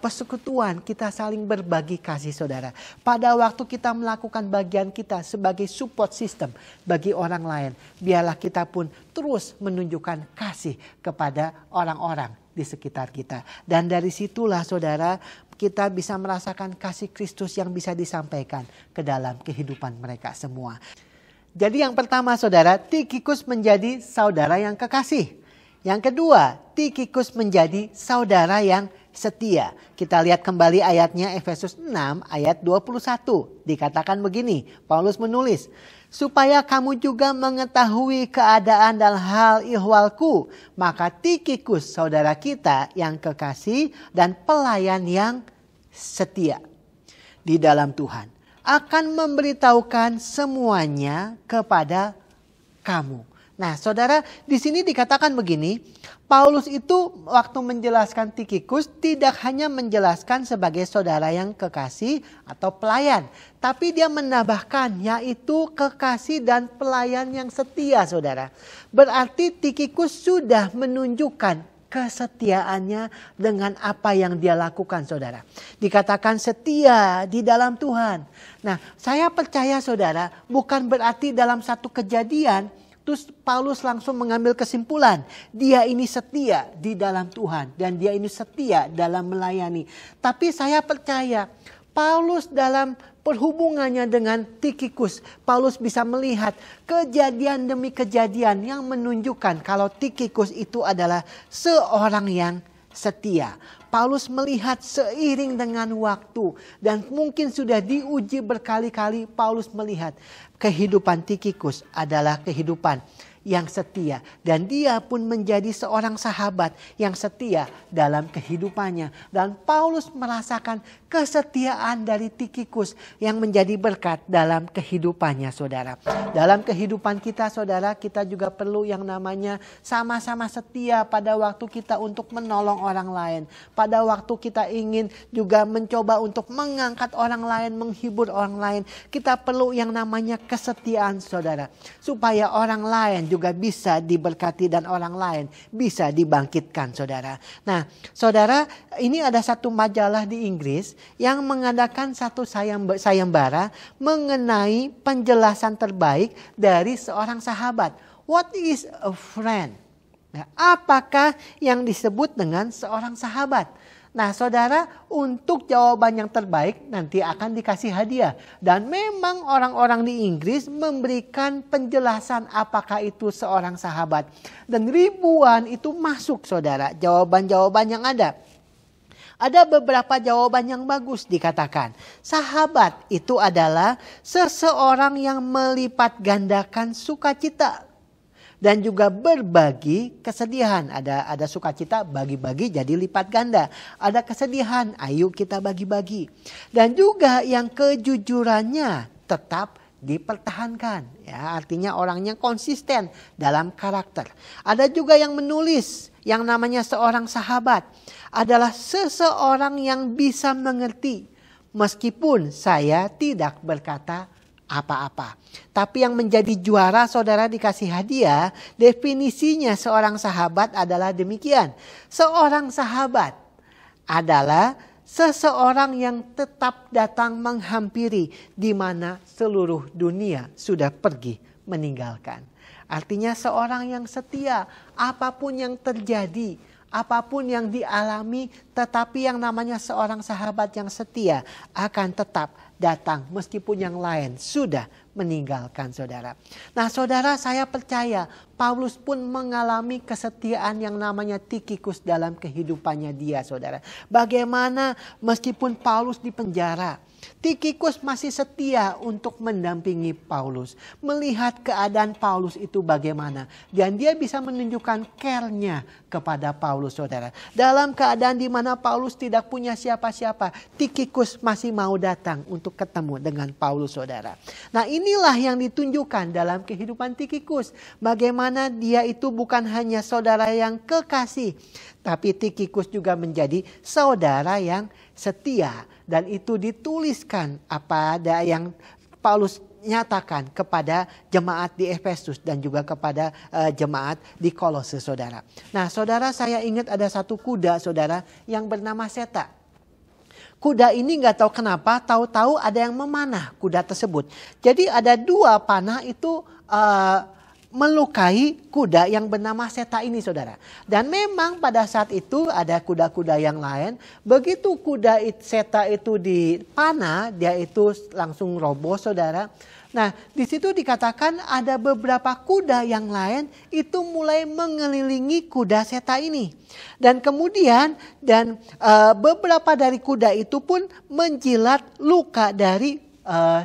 persekutuan, kita saling berbagi kasih, saudara. Pada waktu kita melakukan bagian kita sebagai support system bagi orang lain, biarlah kita pun terus menunjukkan kasih kepada orang-orang di sekitar kita. Dan dari situlah, saudara, kita bisa merasakan kasih Kristus yang bisa disampaikan ke dalam kehidupan mereka semua. Jadi yang pertama, saudara, Tychicus menjadi saudara yang kekasih. Yang kedua, Tychicus menjadi saudara yang setia. Kita lihat kembali ayatnya, Efesus 6 ayat 21. Dikatakan begini, Paulus menulis, supaya kamu juga mengetahui keadaan dan hal ihwalku, maka Tychicus saudara kita yang kekasih dan pelayan yang setia di dalam Tuhan akan memberitahukan semuanya kepada kamu. Nah, saudara, di sini dikatakan begini, Paulus itu waktu menjelaskan Tychicus tidak hanya menjelaskan sebagai saudara yang kekasih atau pelayan, tapi dia menambahkan yaitu kekasih dan pelayan yang setia, saudara. Berarti Tychicus sudah menunjukkan kesetiaannya dengan apa yang dia lakukan, saudara. Dikatakan setia di dalam Tuhan. Nah, saya percaya, saudara, bukan berarti dalam satu kejadian terus Paulus langsung mengambil kesimpulan dia ini setia di dalam Tuhan dan dia ini setia dalam melayani. Tapi saya percaya Paulus dalam perhubungannya dengan Tychicus, Paulus bisa melihat kejadian demi kejadian yang menunjukkan kalau Tychicus itu adalah seorang yang setia. Paulus melihat seiring dengan waktu dan mungkin sudah diuji berkali-kali, Paulus melihat kehidupan Tychicus adalah kehidupan yang setia. Dan dia pun menjadi seorang sahabat yang setia dalam kehidupannya. Dan Paulus merasakan kesetiaan dari Tychicus yang menjadi berkat dalam kehidupannya, saudara. Dalam kehidupan kita, saudara, kita juga perlu yang namanya sama-sama setia pada waktu kita untuk menolong orang lain. Pada waktu kita ingin juga mencoba untuk mengangkat orang lain, menghibur orang lain. Kita perlu yang namanya kesetiaan, saudara. Supaya orang lain juga bisa diberkati dan orang lain bisa dibangkitkan, saudara. Nah, saudara, ini ada satu majalah di Inggris yang mengadakan satu sayembara mengenai penjelasan terbaik dari seorang sahabat. What is a friend? Nah, apakah yang disebut dengan seorang sahabat? Nah, saudara, untuk jawaban yang terbaik nanti akan dikasih hadiah. Dan memang orang-orang di Inggris memberikan penjelasan apakah itu seorang sahabat. Dan ribuan itu masuk, saudara, jawaban-jawaban yang ada. Ada beberapa jawaban yang bagus dikatakan. Sahabat itu adalah seseorang yang melipat gandakan sukacita. Dan juga berbagi kesedihan. Ada sukacita, bagi-bagi jadi lipat ganda. Ada kesedihan, ayo kita bagi-bagi. Dan juga yang kejujurannya tetap dipertahankan. Ya, artinya orangnya konsisten dalam karakter. Ada juga yang menulis yang namanya seorang sahabat. Adalah seseorang yang bisa mengerti. Meskipun saya tidak berkata apa-apa. Tapi yang menjadi juara, saudara, dikasih hadiah. Definisinya seorang sahabat adalah demikian. Seorang sahabat adalah seseorang yang tetap datang menghampiri di mana seluruh dunia sudah pergi meninggalkan. Artinya seorang yang setia apapun yang terjadi. apapun yang dialami, tetapi yang namanya seorang sahabat yang setia akan tetap datang meskipun yang lain sudah meninggalkan saudara. Nah saudara, saya percaya Paulus pun mengalami kesetiaan yang namanya Tikhikus dalam kehidupannya dia saudara. Bagaimana meskipun Paulus di penjara, Tikhikus masih setia untuk mendampingi Paulus. Melihat keadaan Paulus itu bagaimana. Dan dia bisa menunjukkan care-nya kepada Paulus saudara. Dalam keadaan di mana Paulus tidak punya siapa-siapa, Tikhikus masih mau datang untuk ketemu dengan Paulus saudara. Nah inilah yang ditunjukkan dalam kehidupan Tikhikus. Bagaimana dia itu bukan hanya saudara yang kekasih, tapi Tikhikus juga menjadi saudara yang setia. Dan itu dituliskan apa ada yang Paulus nyatakan kepada jemaat di Efesus dan juga kepada jemaat di Kolose saudara. Nah saudara, saya ingat ada satu kuda saudara yang bernama Seta. Kuda ini nggak tahu kenapa, tahu-tahu ada yang memanah kuda tersebut. Jadi ada dua panah itu melukai kuda yang bernama Seta ini saudara. Dan memang pada saat itu ada kuda-kuda yang lain. Begitu kuda Seta itu dipanah, dia itu langsung roboh saudara. Nah di situ dikatakan ada beberapa kuda yang lain itu mulai mengelilingi kuda Seta ini. Dan kemudian beberapa dari kuda itu pun menjilat luka dari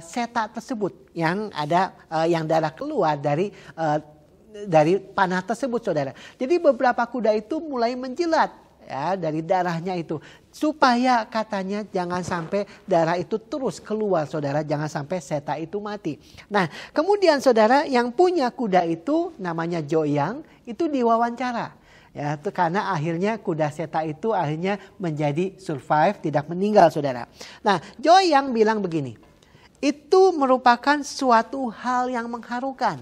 Seta tersebut yang ada yang darah keluar dari panah tersebut saudara. Jadi beberapa kuda itu mulai menjilat ya dari darahnya itu supaya katanya jangan sampai darah itu terus keluar saudara, jangan sampai Seta itu mati. Nah kemudian saudara, yang punya kuda itu namanya Joyang itu diwawancara. Ya, itu karena akhirnya kuda Seta itu akhirnya menjadi survive, tidak meninggal saudara. Nah Joyang bilang begini, itu merupakan suatu hal yang mengharukan.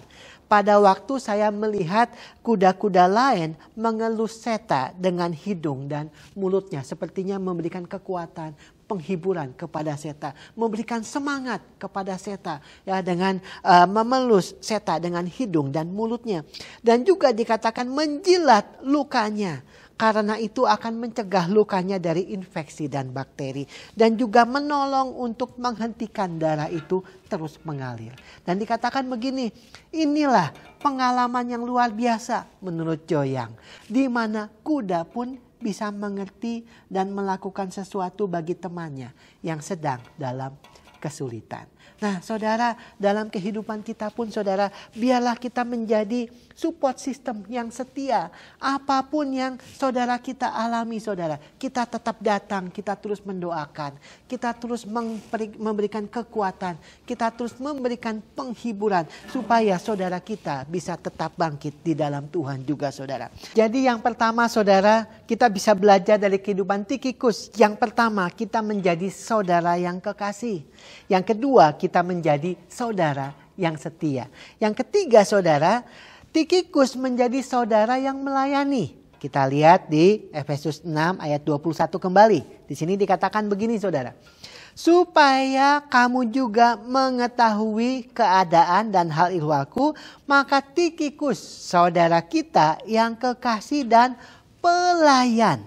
Pada waktu saya melihat kuda-kuda lain mengelus Seta dengan hidung dan mulutnya, sepertinya memberikan kekuatan, penghiburan kepada Seta, memberikan semangat kepada Seta ya dengan memelus Seta dengan hidung dan mulutnya. Dan juga dikatakan menjilat lukanya. Karena itu akan mencegah lukanya dari infeksi dan bakteri. Dan juga menolong untuk menghentikan darah itu terus mengalir. Dan dikatakan begini, inilah pengalaman yang luar biasa menurut Joyang. Di mana kuda pun bisa mengerti dan melakukan sesuatu bagi temannya yang sedang dalam kesulitan. Nah saudara, dalam kehidupan kita pun saudara, biarlah kita menjadi support system yang setia. Apapun yang saudara kita alami saudara, kita tetap datang, kita terus mendoakan. Kita terus memberikan kekuatan, kita terus memberikan penghiburan. Supaya saudara kita bisa tetap bangkit di dalam Tuhan juga saudara. Jadi yang pertama saudara, kita bisa belajar dari kehidupan Tikhikus. Yang pertama, kita menjadi saudara yang kekasih. Yang kedua, kita menjadi saudara yang setia. Yang ketiga saudara, Tikhikus menjadi saudara yang melayani. Kita lihat di Efesus 6 ayat 21 kembali. Di sini dikatakan begini saudara. Supaya kamu juga mengetahui keadaan dan hal ihwalku, maka Tikhikus saudara kita yang kekasih dan pelayan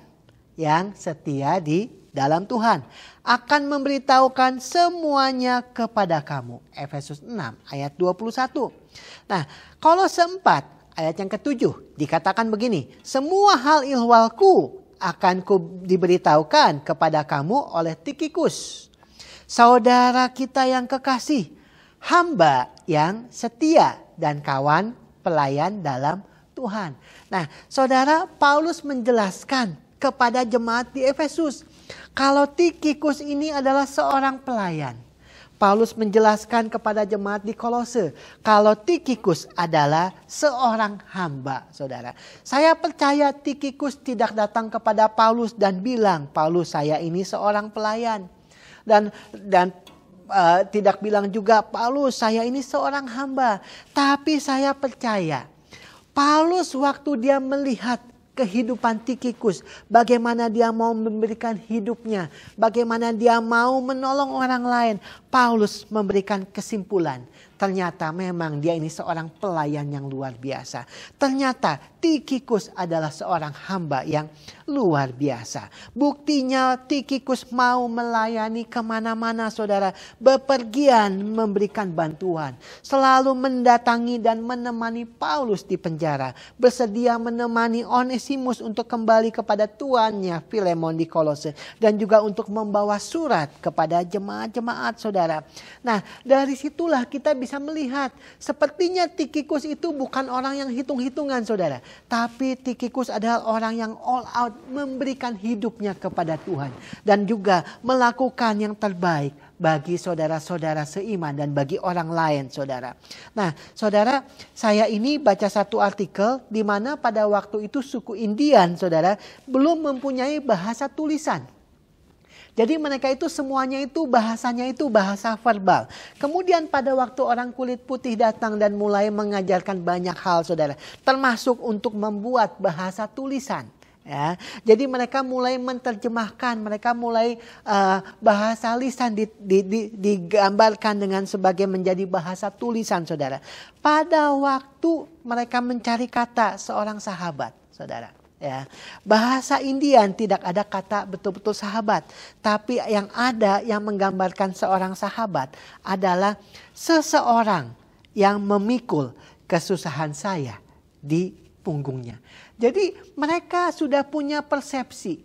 yang setia di dalam Tuhan akan memberitahukan semuanya kepada kamu. Efesus 6 ayat 21. Nah, Kolose 4 ayat yang ke-7 dikatakan begini. Semua hal ihwalku akan diberitahukan kepada kamu oleh Tikhikus, saudara kita yang kekasih, hamba yang setia dan kawan pelayan dalam Tuhan. Nah, saudara, Paulus menjelaskan kepada jemaat di Efesus kalau Tikhikus ini adalah seorang pelayan. Paulus menjelaskan kepada jemaat di Kolose kalau Tikhikus adalah seorang hamba, saudara. Saya percaya Tikhikus tidak datang kepada Paulus dan bilang, Paulus saya ini seorang pelayan. Dan tidak bilang juga, Paulus saya ini seorang hamba. Tapi saya percaya Paulus waktu dia melihat kehidupan Tikhikus, bagaimana dia mau memberikan hidupnya, bagaimana dia mau menolong orang lain, Paulus memberikan kesimpulan, ternyata memang dia ini seorang pelayan yang luar biasa. Ternyata Tikhikus adalah seorang hamba yang luar biasa. Buktinya Tikhikus mau melayani kemana-mana saudara. Bepergian memberikan bantuan. Selalu mendatangi dan menemani Paulus di penjara. Bersedia menemani Onesimus untuk kembali kepada tuannya Filemon di Kolose. Dan juga untuk membawa surat kepada jemaat-jemaat saudara. Nah, dari situlah kita bisa melihat sepertinya Tikhikus itu bukan orang yang hitung-hitungan saudara. Tapi Tikhikus adalah orang yang all out memberikan hidupnya kepada Tuhan. Dan juga melakukan yang terbaik bagi saudara-saudara seiman dan bagi orang lain saudara. Nah saudara, saya ini baca satu artikel di mana pada waktu itu suku Indian saudara belum mempunyai bahasa tulisan. Jadi mereka itu semuanya itu bahasanya itu bahasa verbal. Kemudian pada waktu orang kulit putih datang dan mulai mengajarkan banyak hal saudara. Termasuk untuk membuat bahasa tulisan. Ya, jadi mereka mulai menerjemahkan, mereka mulai bahasa lisan digambarkan dengan sebagai menjadi bahasa tulisan saudara. Pada waktu mereka mencari kata seorang sahabat saudara. Ya, bahasa Indian tidak ada kata betul-betul sahabat. Tapi yang ada yang menggambarkan seorang sahabat adalah seseorang yang memikul kesusahan saya di punggungnya. Jadi mereka sudah punya persepsi.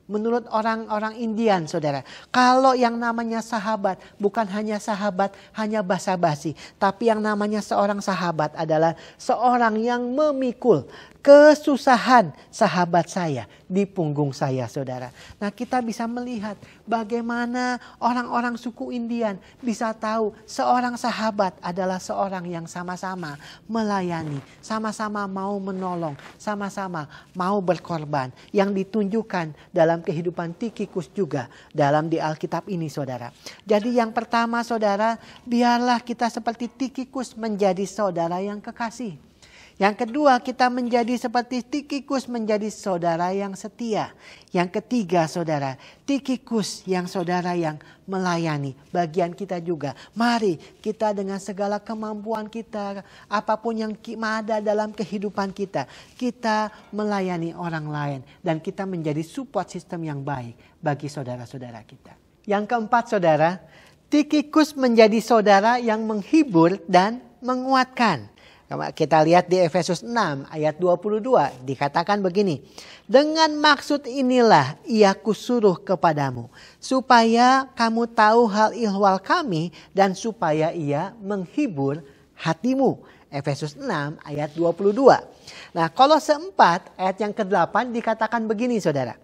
Menurut orang-orang Indian saudara. Kalau yang namanya sahabat bukan hanya sahabat, hanya basa-basi. Tapi yang namanya seorang sahabat adalah seorang yang memikul kesusahan sahabat saya di punggung saya saudara. Nah kita bisa melihat bagaimana orang-orang suku Indian bisa tahu seorang sahabat adalah seorang yang sama-sama melayani. Sama-sama mau menolong, sama-sama mau berkorban. Yang ditunjukkan dalam kehidupan Tikhikus juga dalam di Alkitab ini saudara. Jadi yang pertama saudara, biarlah kita seperti Tikhikus menjadi saudara yang kekasih. Yang kedua, kita menjadi seperti Tikhikus menjadi saudara yang setia. Yang ketiga saudara, Tikhikus yang saudara yang melayani. Bagian kita juga. Mari kita dengan segala kemampuan kita, apapun yang ada dalam kehidupan kita, kita melayani orang lain. Dan kita menjadi support system yang baik bagi saudara-saudara kita. Yang keempat saudara, Tikhikus menjadi saudara yang menghibur dan menguatkan. Kita lihat di Efesus 6 ayat 22 dikatakan begini. Dengan maksud inilah ia kusuruh kepadamu. Supaya kamu tahu hal ihwal kami dan supaya ia menghibur hatimu. Efesus 6 ayat 22. Nah Kolose 4 ayat yang ke-8 dikatakan begini saudara.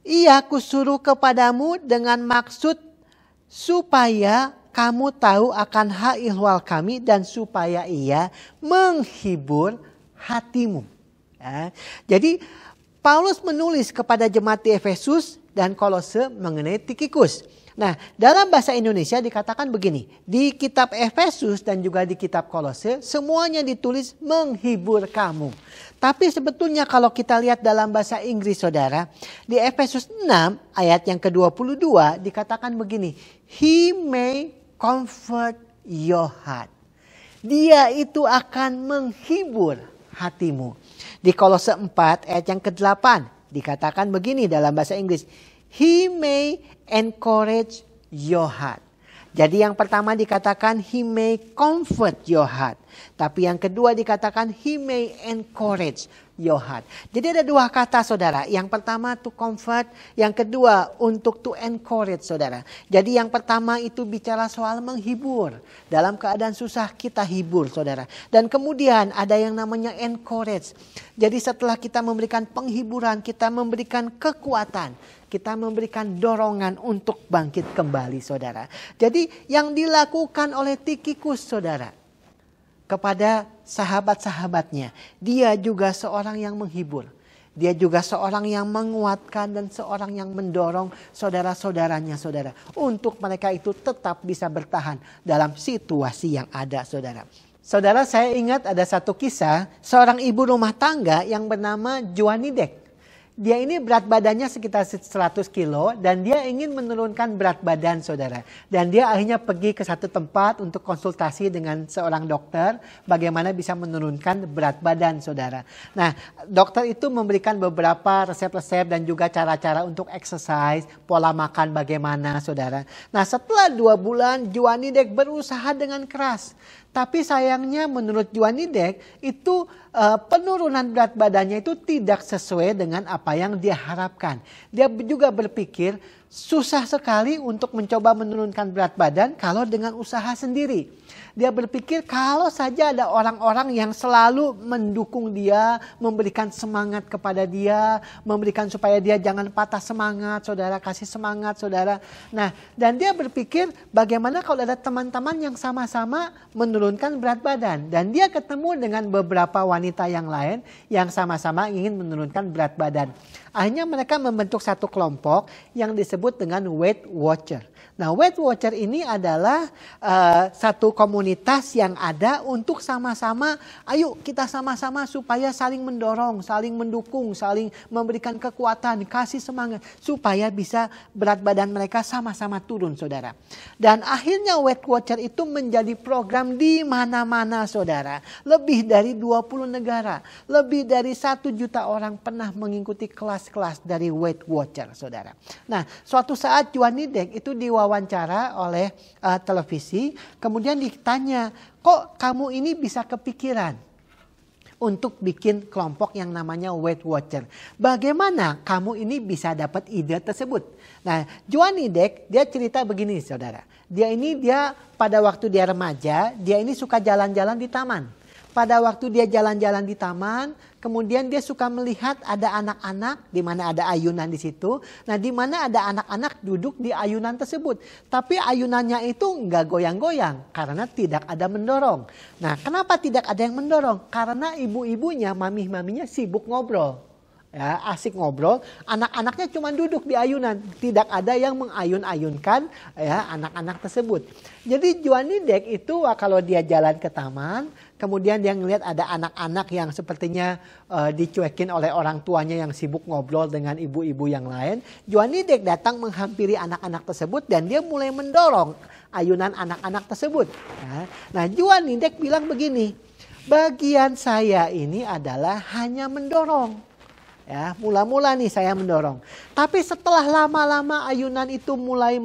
Ia kusuruh kepadamu dengan maksud supaya kamu tahu akan hal ihwal kami dan supaya ia menghibur hatimu. Ya. Jadi Paulus menulis kepada jemaat di Efesus dan Kolose mengenai Tikhikus. Nah dalam bahasa Indonesia dikatakan begini. Di kitab Efesus dan juga di kitab Kolose semuanya ditulis menghibur kamu. Tapi sebetulnya kalau kita lihat dalam bahasa Inggris saudara. Di Efesus 6 ayat yang ke-22 dikatakan begini. He may comfort your heart. Dia itu akan menghibur hatimu. Di Kolose 4 ayat yang ke-8 dikatakan begini dalam bahasa Inggris. He may encourage your heart. Jadi yang pertama dikatakan he may comfort your heart. Tapi yang kedua dikatakan he may encourage your heart. Jadi ada dua kata saudara. Yang pertama to comfort. Yang kedua untuk to encourage saudara. Jadi yang pertama itu bicara soal menghibur. Dalam keadaan susah kita hibur saudara. Dan kemudian ada yang namanya encourage. Jadi setelah kita memberikan penghiburan, kita memberikan kekuatan. Kita memberikan dorongan untuk bangkit kembali saudara. Jadi yang dilakukan oleh Tikhikus saudara. Kepada sahabat-sahabatnya. Dia juga seorang yang menghibur. Dia juga seorang yang menguatkan dan seorang yang mendorong saudara-saudaranya saudara. Untuk mereka itu tetap bisa bertahan dalam situasi yang ada saudara. Saudara saya ingat ada satu kisah seorang ibu rumah tangga yang bernama Joanidek. Dia ini berat badannya sekitar 100 kilo dan dia ingin menurunkan berat badan saudara. Dan dia akhirnya pergi ke satu tempat untuk konsultasi dengan seorang dokter bagaimana bisa menurunkan berat badan saudara. Nah, dokter itu memberikan beberapa resep-resep dan juga cara-cara untuk exercise, pola makan bagaimana saudara. Nah, setelah 2 bulan Joanidek berusaha dengan keras. Tapi sayangnya menurut Joanidek itu penurunan berat badannya itu tidak sesuai dengan apa yang dia harapkan. Dia juga berpikir susah sekali untuk mencoba menurunkan berat badan kalau dengan usaha sendiri. Dia berpikir kalau saja ada orang-orang yang selalu mendukung dia, memberikan semangat kepada dia, memberikan supaya dia jangan patah semangat, saudara, kasih semangat, saudara. Nah, dan dia berpikir bagaimana kalau ada teman-teman yang sama-sama menurunkan berat badan. Dan dia ketemu dengan beberapa wanita yang lain yang sama-sama ingin menurunkan berat badan. Akhirnya mereka membentuk satu kelompok yang disebut dengan Weight Watcher. Nah, Weight Watcher ini adalah satu komunitas yang ada untuk sama-sama, ayo kita sama-sama supaya saling mendorong, saling mendukung, saling memberikan kekuatan, kasih semangat, supaya bisa berat badan mereka sama-sama turun, saudara. Dan akhirnya Weight Watcher itu menjadi program di mana-mana, saudara. Lebih dari 20 negara, lebih dari 1 juta orang pernah mengikuti kelas-kelas dari Weight Watcher, saudara. Nah, suatu saat Joanidek itu diwawancara oleh televisi, kemudian ditanya, kok kamu ini bisa kepikiran untuk bikin kelompok yang namanya Weight Watcher? Bagaimana kamu ini bisa dapat ide tersebut? Nah, Joanidek dia cerita begini, saudara. Dia pada waktu dia remaja, dia ini suka jalan-jalan di taman. Pada waktu dia jalan-jalan di taman, kemudian dia suka melihat ada anak-anak, di mana ada ayunan di situ. Nah, di mana ada anak-anak duduk di ayunan tersebut. Tapi ayunannya itu nggak goyang-goyang karena tidak ada mendorong. Nah, kenapa tidak ada yang mendorong? Karena ibu-ibunya, mami-maminya sibuk ngobrol. Ya, asik ngobrol, anak-anaknya cuma duduk di ayunan, tidak ada yang mengayun-ayunkan ya anak-anak tersebut. Jadi Joanidek itu kalau dia jalan ke taman, kemudian dia ngelihat ada anak-anak yang sepertinya dicuekin oleh orang tuanya yang sibuk ngobrol dengan ibu-ibu yang lain. Joanidek datang menghampiri anak-anak tersebut dan dia mulai mendorong ayunan anak-anak tersebut. Ya. Nah, Joanidek bilang begini, bagian saya ini adalah hanya mendorong. Ya, mula-mula nih saya mendorong. Tapi setelah lama-lama ayunan itu mulai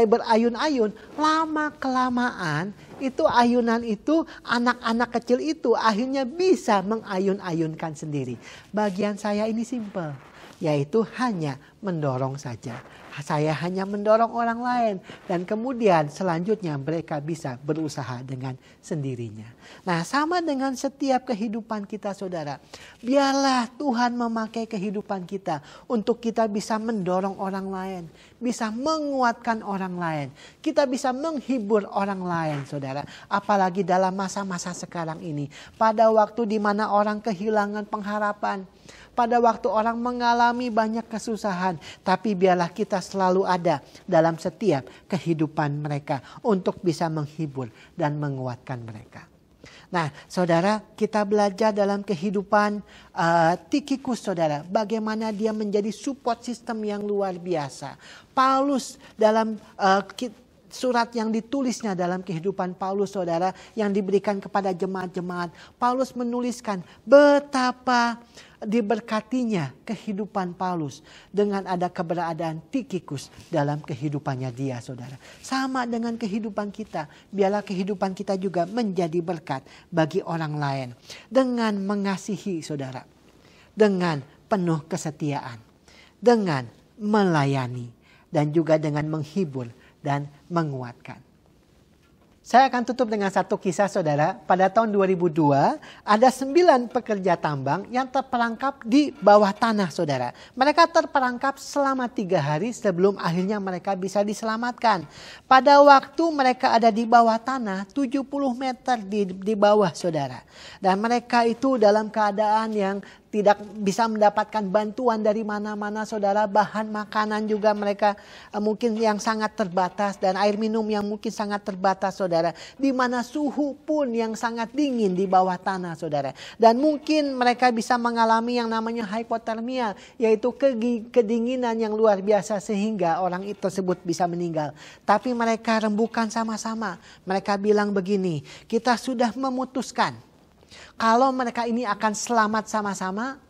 berayun-ayun, lama-kelamaan itu ayunan itu anak-anak kecil itu akhirnya bisa mengayun-ayunkan sendiri. Bagian saya ini simpel, yaitu hanya mendorong saja. Saya hanya mendorong orang lain dan kemudian selanjutnya mereka bisa berusaha dengan sendirinya. Nah, sama dengan setiap kehidupan kita, saudara. Biarlah Tuhan memakai kehidupan kita untuk kita bisa mendorong orang lain, bisa menguatkan orang lain. Kita bisa menghibur orang lain, saudara. Apalagi dalam masa-masa sekarang ini. Pada waktu di mana orang kehilangan pengharapan. Pada waktu orang mengalami banyak kesusahan. Tapi biarlah kita selalu ada dalam setiap kehidupan mereka. Untuk bisa menghibur dan menguatkan mereka. Nah, saudara, kita belajar dalam kehidupan Tikhikus, saudara. Bagaimana dia menjadi support system yang luar biasa. Paulus dalam surat yang ditulisnya dalam kehidupan Paulus, saudara, yang diberikan kepada jemaat-jemaat. Paulus menuliskan betapa diberkatinya kehidupan Paulus dengan ada keberadaan Tikhikus dalam kehidupannya dia, saudara. Sama dengan kehidupan kita, biarlah kehidupan kita juga menjadi berkat bagi orang lain. Dengan mengasihi, saudara. Dengan penuh kesetiaan. Dengan melayani. Dan juga dengan menghibur dan menguatkan. Saya akan tutup dengan satu kisah, saudara. Pada tahun 2002, ada 9 pekerja tambang yang terperangkap di bawah tanah, saudara. Mereka terperangkap selama 3 hari sebelum akhirnya mereka bisa diselamatkan. Pada waktu mereka ada di bawah tanah, 70 meter di bawah, saudara. Dan mereka itu dalam keadaan yang tidak bisa mendapatkan bantuan dari mana-mana saudara. Bahan makanan juga mereka mungkin yang sangat terbatas, dan air minum yang mungkin sangat terbatas saudara. Di mana suhu pun yang sangat dingin di bawah tanah saudara. Dan mungkin mereka bisa mengalami yang namanya hipotermia, yaitu kedinginan yang luar biasa sehingga orang tersebut bisa meninggal. Tapi mereka rembukan sama-sama. Mereka bilang begini, kita sudah memutuskan kalau mereka ini akan selamat sama-sama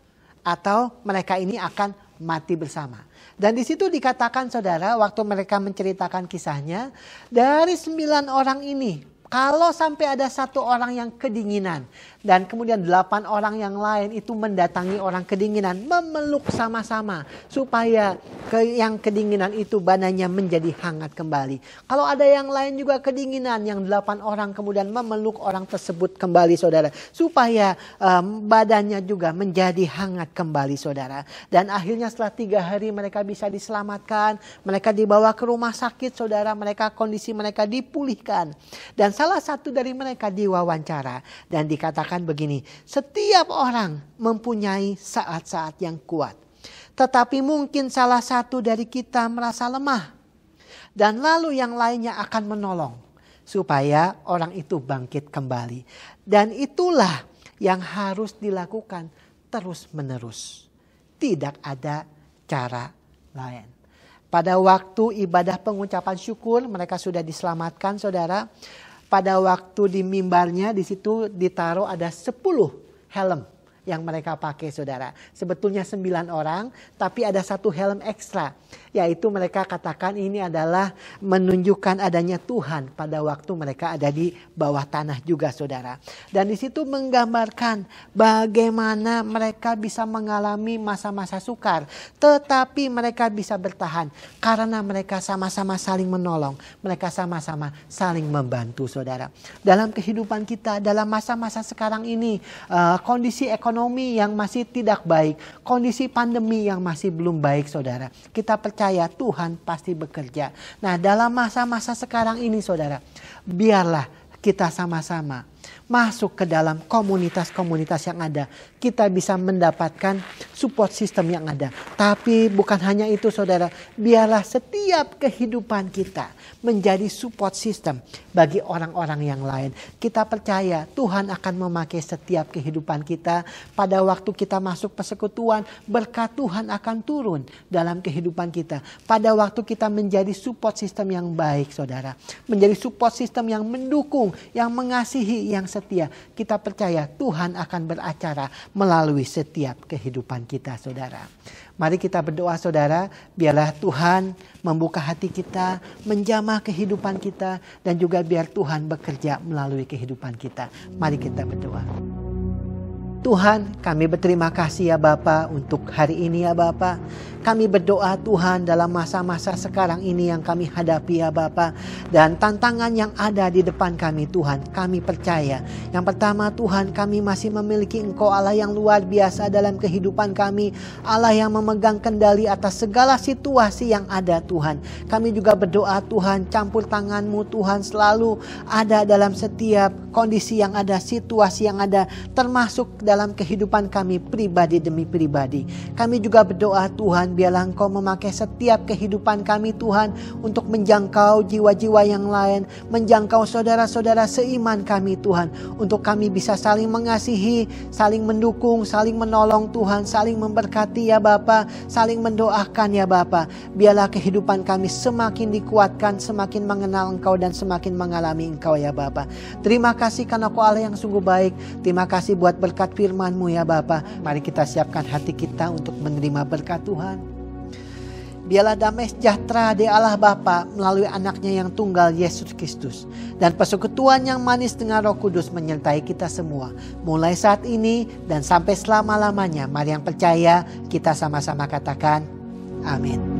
atau mereka ini akan mati bersama. Dan di situ dikatakan saudara, waktu mereka menceritakan kisahnya, dari 9 orang ini, kalau sampai ada 1 orang yang kedinginan dan kemudian 8 orang yang lain itu mendatangi orang kedinginan, memeluk sama-sama supaya yang kedinginan itu badannya menjadi hangat kembali. Kalau ada yang lain juga kedinginan, yang 8 orang kemudian memeluk orang tersebut kembali saudara, supaya badannya juga menjadi hangat kembali saudara. Dan akhirnya setelah 3 hari mereka bisa diselamatkan, mereka dibawa ke rumah sakit saudara, kondisi mereka dipulihkan. Dan salah satu dari mereka diwawancara dan dikatakan begini, setiap orang mempunyai saat-saat yang kuat. Tetapi mungkin salah satu dari kita merasa lemah. Dan lalu yang lainnya akan menolong supaya orang itu bangkit kembali. Dan itulah yang harus dilakukan terus-menerus. Tidak ada cara lain. Pada waktu ibadah pengucapan syukur mereka sudah diselamatkan saudara. Pada waktu di mimbarnya di situ ditaruh ada 10 helm yang mereka pakai saudara. Sebetulnya 9 orang tapi ada 1 helm ekstra. Yaitu mereka katakan ini adalah menunjukkan adanya Tuhan pada waktu mereka ada di bawah tanah juga saudara. Dan di situ menggambarkan bagaimana mereka bisa mengalami masa-masa sukar. Tetapi mereka bisa bertahan karena mereka sama-sama saling menolong. Mereka sama-sama saling membantu saudara. Dalam kehidupan kita dalam masa-masa sekarang ini kondisi ekonomi yang masih tidak baik. Kondisi pandemi yang masih belum baik saudara. Kita percaya Tuhan pasti bekerja. Nah dalam masa-masa sekarang ini saudara, biarlah kita sama-sama masuk ke dalam komunitas-komunitas yang ada. Kita bisa mendapatkan support system yang ada. Tapi bukan hanya itu saudara, biarlah setiap kehidupan kita menjadi support system bagi orang-orang yang lain. Kita percaya Tuhan akan memakai setiap kehidupan kita. Pada waktu kita masuk persekutuan, berkat Tuhan akan turun dalam kehidupan kita. Pada waktu kita menjadi support system yang baik saudara. Menjadi support system yang mendukung, yang mengasihi, yang setia. Kita percaya Tuhan akan beracara melalui setiap kehidupan kita saudara. Mari kita berdoa saudara, biarlah Tuhan membuka hati kita, menjamah kehidupan kita, dan juga biar Tuhan bekerja melalui kehidupan kita. Mari kita berdoa. Tuhan, kami berterima kasih ya Bapa untuk hari ini ya Bapa. Kami berdoa Tuhan dalam masa-masa sekarang ini yang kami hadapi ya Bapa. Dan tantangan yang ada di depan kami Tuhan, kami percaya. Yang pertama Tuhan, kami masih memiliki Engkau Allah yang luar biasa dalam kehidupan kami. Allah yang memegang kendali atas segala situasi yang ada Tuhan. Kami juga berdoa Tuhan, campur tangan-Mu Tuhan selalu ada dalam setiap kondisi yang ada, situasi yang ada, termasuk dalam kehidupan kami pribadi demi pribadi. Kami juga berdoa Tuhan, biarlah Engkau memakai setiap kehidupan kami Tuhan untuk menjangkau jiwa-jiwa yang lain, menjangkau saudara-saudara seiman kami Tuhan, untuk kami bisa saling mengasihi, saling mendukung, saling menolong Tuhan, saling memberkati ya Bapa, saling mendoakan ya Bapa. Biarlah kehidupan kami semakin dikuatkan, semakin mengenal Engkau dan semakin mengalami Engkau ya Bapa. Terima kasih karena Kau Allah yang sungguh baik. Terima kasih buat berkat firman-Mu ya Bapa. Mari kita siapkan hati kita untuk menerima berkat Tuhan. Biarlah damai sejahtera di Allah Bapa melalui anaknya yang tunggal Yesus Kristus. Dan persekutuan yang manis dengan Roh Kudus menyertai kita semua. Mulai saat ini dan sampai selama-lamanya. Mari yang percaya kita sama-sama katakan amin.